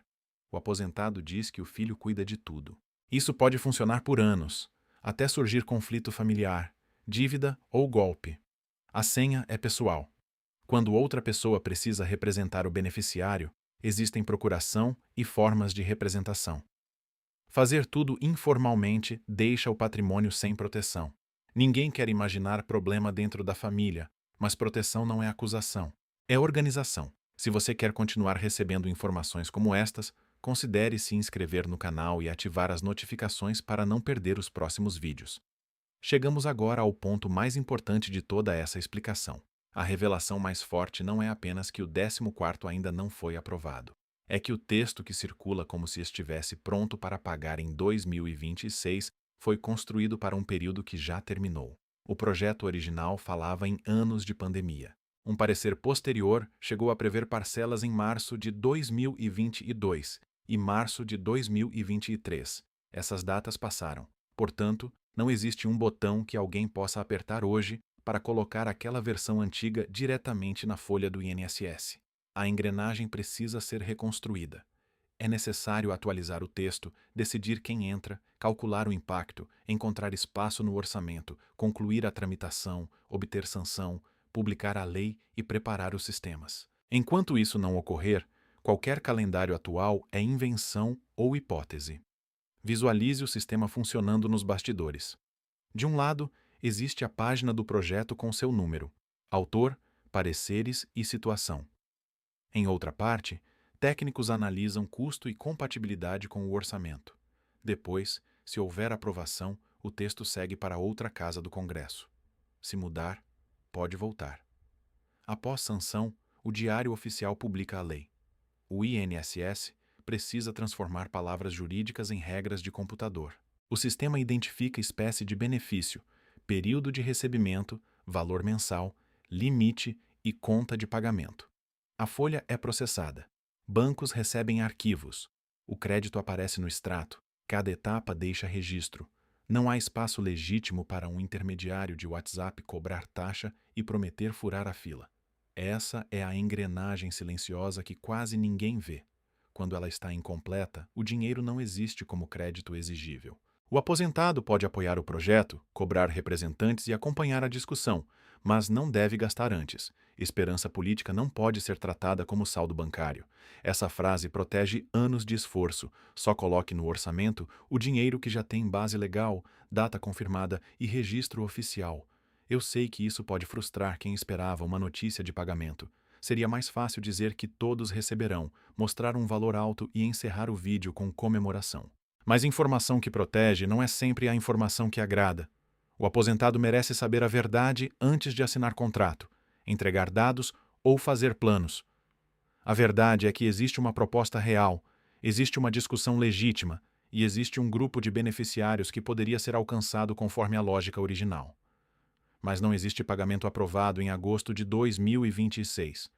O aposentado diz que o filho cuida de tudo. Isso pode funcionar por anos, até surgir conflito familiar, dívida ou golpe. A senha é pessoal. Quando outra pessoa precisa representar o beneficiário, existem procuração e formas de representação. Fazer tudo informalmente deixa o patrimônio sem proteção. Ninguém quer imaginar problema dentro da família, mas proteção não é acusação, é organização. Se você quer continuar recebendo informações como estas, considere se inscrever no canal e ativar as notificações para não perder os próximos vídeos. Chegamos agora ao ponto mais importante de toda essa explicação. A revelação mais forte não é apenas que o 14º ainda não foi aprovado. É que o texto que circula como se estivesse pronto para pagar em 2026 foi construído para um período que já terminou. O projeto original falava em anos de pandemia. Um parecer posterior chegou a prever parcelas em março de 2022 e março de 2023. Essas datas passaram. Portanto, não existe um botão que alguém possa apertar hoje para colocar aquela versão antiga diretamente na folha do INSS. A engrenagem precisa ser reconstruída. É necessário atualizar o texto, decidir quem entra, calcular o impacto, encontrar espaço no orçamento, concluir a tramitação, obter sanção, publicar a lei e preparar os sistemas. Enquanto isso não ocorrer, qualquer calendário atual é invenção ou hipótese. Visualize o sistema funcionando nos bastidores. De um lado, existe a página do projeto com seu número, autor, pareceres e situação. Em outra parte, técnicos analisam custo e compatibilidade com o orçamento. Depois, se houver aprovação, o texto segue para outra casa do Congresso. Se mudar, pode voltar. Após sanção, o Diário Oficial publica a lei. O INSS precisa transformar palavras jurídicas em regras de computador. O sistema identifica espécie de benefício, período de recebimento, valor mensal, limite e conta de pagamento. A folha é processada. Bancos recebem arquivos. O crédito aparece no extrato. Cada etapa deixa registro. Não há espaço legítimo para um intermediário de WhatsApp cobrar taxa e prometer furar a fila. Essa é a engrenagem silenciosa que quase ninguém vê. Quando ela está incompleta, o dinheiro não existe como crédito exigível. O aposentado pode apoiar o projeto, cobrar representantes e acompanhar a discussão, mas não deve gastar antes. Esperança política não pode ser tratada como saldo bancário. Essa frase protege anos de esforço. Só coloque no orçamento o dinheiro que já tem base legal, data confirmada e registro oficial. Eu sei que isso pode frustrar quem esperava uma notícia de pagamento. Seria mais fácil dizer que todos receberão, mostrar um valor alto e encerrar o vídeo com comemoração. Mas informação que protege não é sempre a informação que agrada. O aposentado merece saber a verdade antes de assinar contrato, entregar dados ou fazer planos. A verdade é que existe uma proposta real, Existe uma discussão legítima e existe um grupo de beneficiários que poderia ser alcançado conforme a lógica original. Mas não existe pagamento aprovado em agosto de 2026.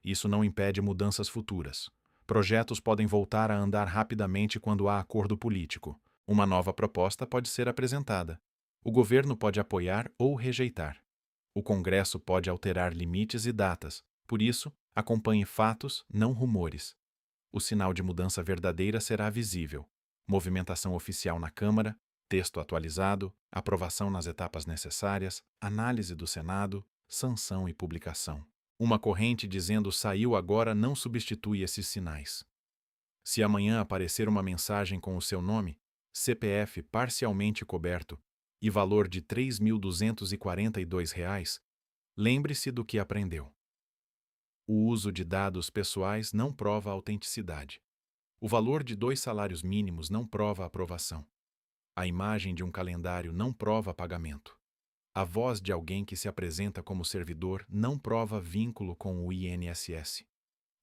Isso não impede mudanças futuras. Projetos podem voltar a andar rapidamente quando há acordo político. Uma nova proposta pode ser apresentada. O governo pode apoiar ou rejeitar. O Congresso pode alterar limites e datas. Por isso, acompanhe fatos, não rumores. O sinal de mudança verdadeira será visível. Movimentação oficial na Câmara, texto atualizado, aprovação nas etapas necessárias, análise do Senado, sanção e publicação. Uma corrente dizendo "saiu agora" não substitui esses sinais. Se amanhã aparecer uma mensagem com o seu nome, CPF parcialmente coberto e valor de R$ 3.242, lembre-se do que aprendeu. O uso de dados pessoais não prova autenticidade. O valor de 2 salários mínimos não prova aprovação. A imagem de um calendário não prova pagamento. A voz de alguém que se apresenta como servidor não prova vínculo com o INSS.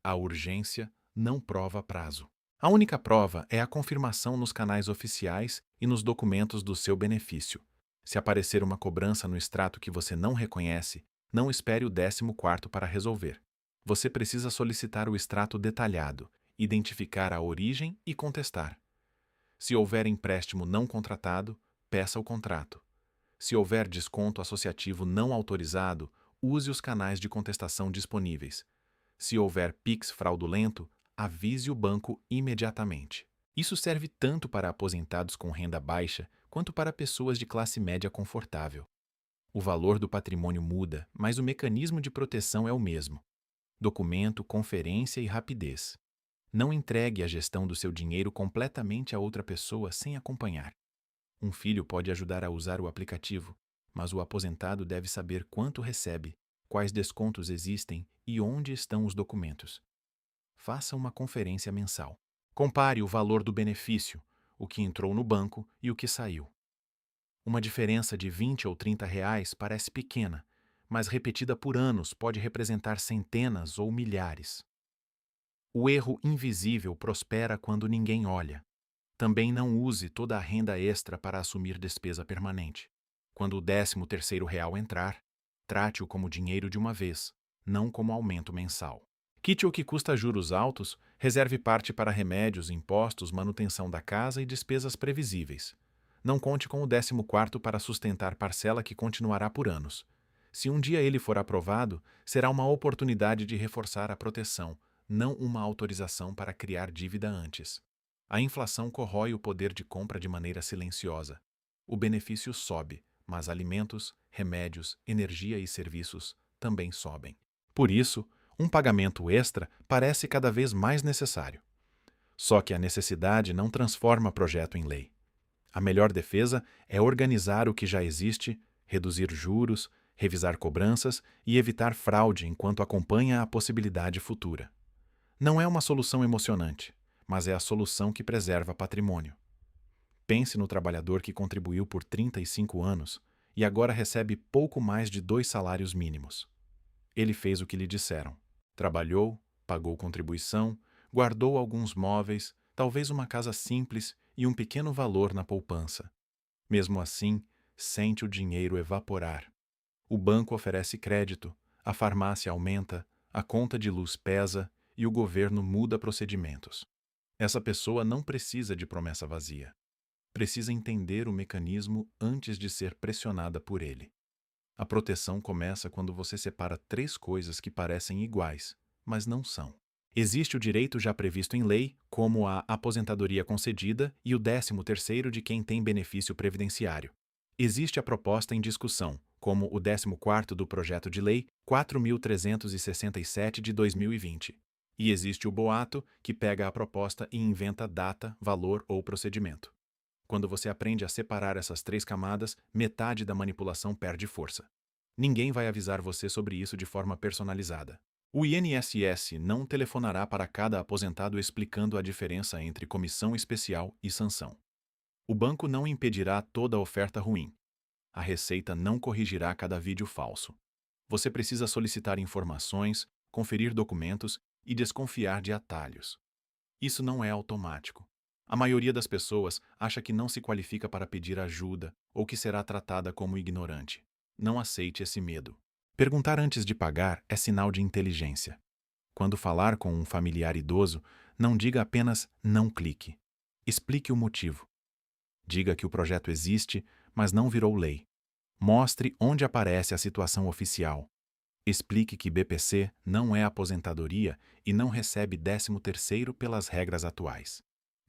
A urgência não prova prazo. A única prova é a confirmação nos canais oficiais e nos documentos do seu benefício. Se aparecer uma cobrança no extrato que você não reconhece, não espere o 14º para resolver. Você precisa solicitar o extrato detalhado, identificar a origem e contestar. Se houver empréstimo não contratado, peça o contrato. Se houver desconto associativo não autorizado, use os canais de contestação disponíveis. Se houver PIX fraudulento, avise o banco imediatamente. Isso serve tanto para aposentados com renda baixa quanto para pessoas de classe média confortável. O valor do patrimônio muda, mas o mecanismo de proteção é o mesmo. Documento, conferência e rapidez. Não entregue a gestão do seu dinheiro completamente a outra pessoa sem acompanhar. Um filho pode ajudar a usar o aplicativo, mas o aposentado deve saber quanto recebe, quais descontos existem e onde estão os documentos. Faça uma conferência mensal. Compare o valor do benefício, o que entrou no banco e o que saiu. Uma diferença de 20 ou 30 reais parece pequena, mas repetida por anos pode representar centenas ou milhares. O erro invisível prospera quando ninguém olha. Também não use toda a renda extra para assumir despesa permanente. Quando o 13º real entrar, trate-o como dinheiro de uma vez, não como aumento mensal. Quite o que custa juros altos, reserve parte para remédios, impostos, manutenção da casa e despesas previsíveis. Não conte com o 14º para sustentar parcela que continuará por anos. Se um dia ele for aprovado, será uma oportunidade de reforçar a proteção, não uma autorização para criar dívida antes. A inflação corrói o poder de compra de maneira silenciosa. O benefício sobe, mas alimentos, remédios, energia e serviços também sobem. Por isso, um pagamento extra parece cada vez mais necessário. Só que a necessidade não transforma projeto em lei. A melhor defesa é organizar o que já existe, reduzir juros, revisar cobranças e evitar fraude enquanto acompanha a possibilidade futura. Não é uma solução emocionante, mas é a solução que preserva patrimônio. Pense no trabalhador que contribuiu por 35 anos e agora recebe pouco mais de 2 salários mínimos. Ele fez o que lhe disseram. Trabalhou, pagou contribuição, guardou alguns móveis, talvez uma casa simples e um pequeno valor na poupança. Mesmo assim, sente o dinheiro evaporar. O banco oferece crédito, a farmácia aumenta, a conta de luz pesa e o governo muda procedimentos. Essa pessoa não precisa de promessa vazia. Precisa entender o mecanismo antes de ser pressionada por ele. A proteção começa quando você separa 3 coisas que parecem iguais, mas não são. Existe o direito já previsto em lei, como a aposentadoria concedida e o 13º de quem tem benefício previdenciário. Existe a proposta em discussão, como o 14º do projeto de lei 4.367 de 2020. E existe o boato, que pega a proposta e inventa data, valor ou procedimento. Quando você aprende a separar essas 3 camadas, metade da manipulação perde força. Ninguém vai avisar você sobre isso de forma personalizada. O INSS não telefonará para cada aposentado explicando a diferença entre comissão especial e sanção. O banco não impedirá toda oferta ruim. A Receita não corrigirá cada vídeo falso. Você precisa solicitar informações, conferir documentos e desconfiar de atalhos. Isso não é automático. A maioria das pessoas acha que não se qualifica para pedir ajuda ou que será tratada como ignorante. Não aceite esse medo. Perguntar antes de pagar é sinal de inteligência. Quando falar com um familiar idoso, não diga apenas "não clique". Explique o motivo. Diga que o projeto existe, mas não virou lei. Mostre onde aparece a situação oficial. Explique que BPC não é aposentadoria e não recebe 13º pelas regras atuais.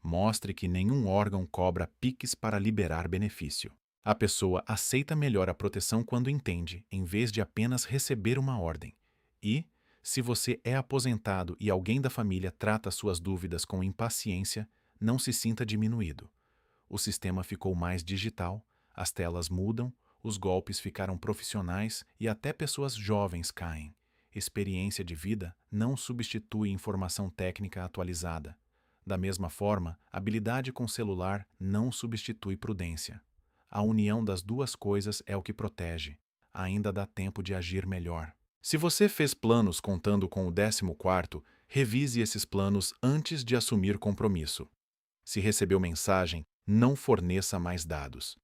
Mostre que nenhum órgão cobra PIX para liberar benefício. A pessoa aceita melhor a proteção quando entende, em vez de apenas receber uma ordem. E, se você é aposentado e alguém da família trata suas dúvidas com impaciência, não se sinta diminuído. O sistema ficou mais digital, as telas mudam, os golpes ficaram profissionais e até pessoas jovens caem. Experiência de vida não substitui informação técnica atualizada. Da mesma forma, habilidade com celular não substitui prudência. A união das duas coisas é o que protege. Ainda dá tempo de agir melhor. Se você fez planos contando com o 14º, revise esses planos antes de assumir compromisso. Se recebeu mensagem, não forneça mais dados.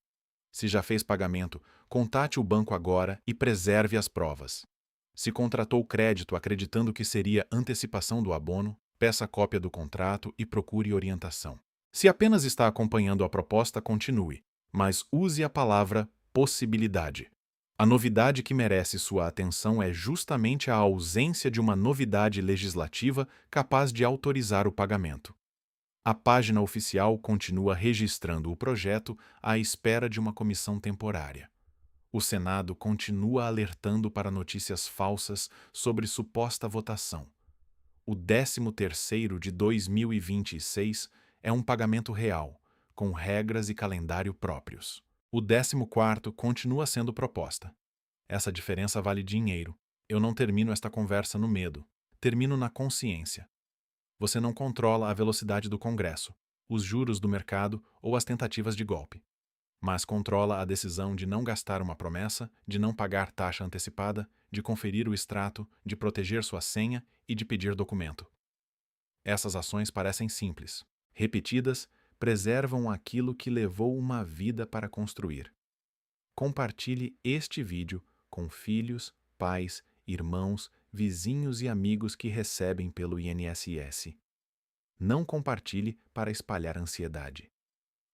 Se já fez pagamento, contate o banco agora e preserve as provas. Se contratou crédito acreditando que seria antecipação do abono, peça cópia do contrato e procure orientação. Se apenas está acompanhando a proposta, continue, mas use a palavra possibilidade. A novidade que merece sua atenção é justamente a ausência de uma novidade legislativa capaz de autorizar o pagamento. A página oficial continua registrando o projeto à espera de uma comissão temporária. O Senado continua alertando para notícias falsas sobre suposta votação. O 13º de 2026 é um pagamento real, com regras e calendário próprios. O 14º continua sendo proposta. Essa diferença vale dinheiro. Eu não termino esta conversa no medo. Termino na consciência. Você não controla a velocidade do Congresso, os juros do mercado ou as tentativas de golpe, mas controla a decisão de não gastar uma promessa, de não pagar taxa antecipada, de conferir o extrato, de proteger sua senha e de pedir documento. Essas ações parecem simples. Repetidas, preservam aquilo que levou uma vida para construir. Compartilhe este vídeo com filhos, pais, irmãos, vizinhos e amigos que recebem pelo INSS. Não compartilhe para espalhar ansiedade.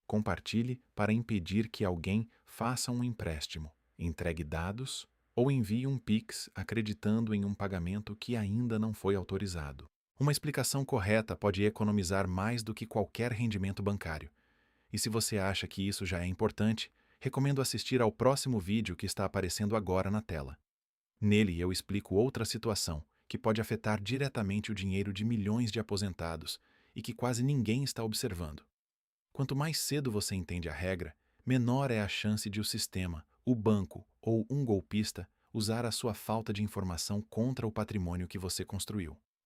Compartilhe para impedir que alguém faça um empréstimo, entregue dados ou envie um Pix acreditando em um pagamento que ainda não foi autorizado. Uma explicação correta pode economizar mais do que qualquer rendimento bancário. E se você acha que isso já é importante, recomendo assistir ao próximo vídeo que está aparecendo agora na tela. Nele eu explico outra situação que pode afetar diretamente o dinheiro de milhões de aposentados e que quase ninguém está observando. Quanto mais cedo você entende a regra, menor é a chance de o sistema, o banco ou um golpista usar a sua falta de informação contra o patrimônio que você construiu.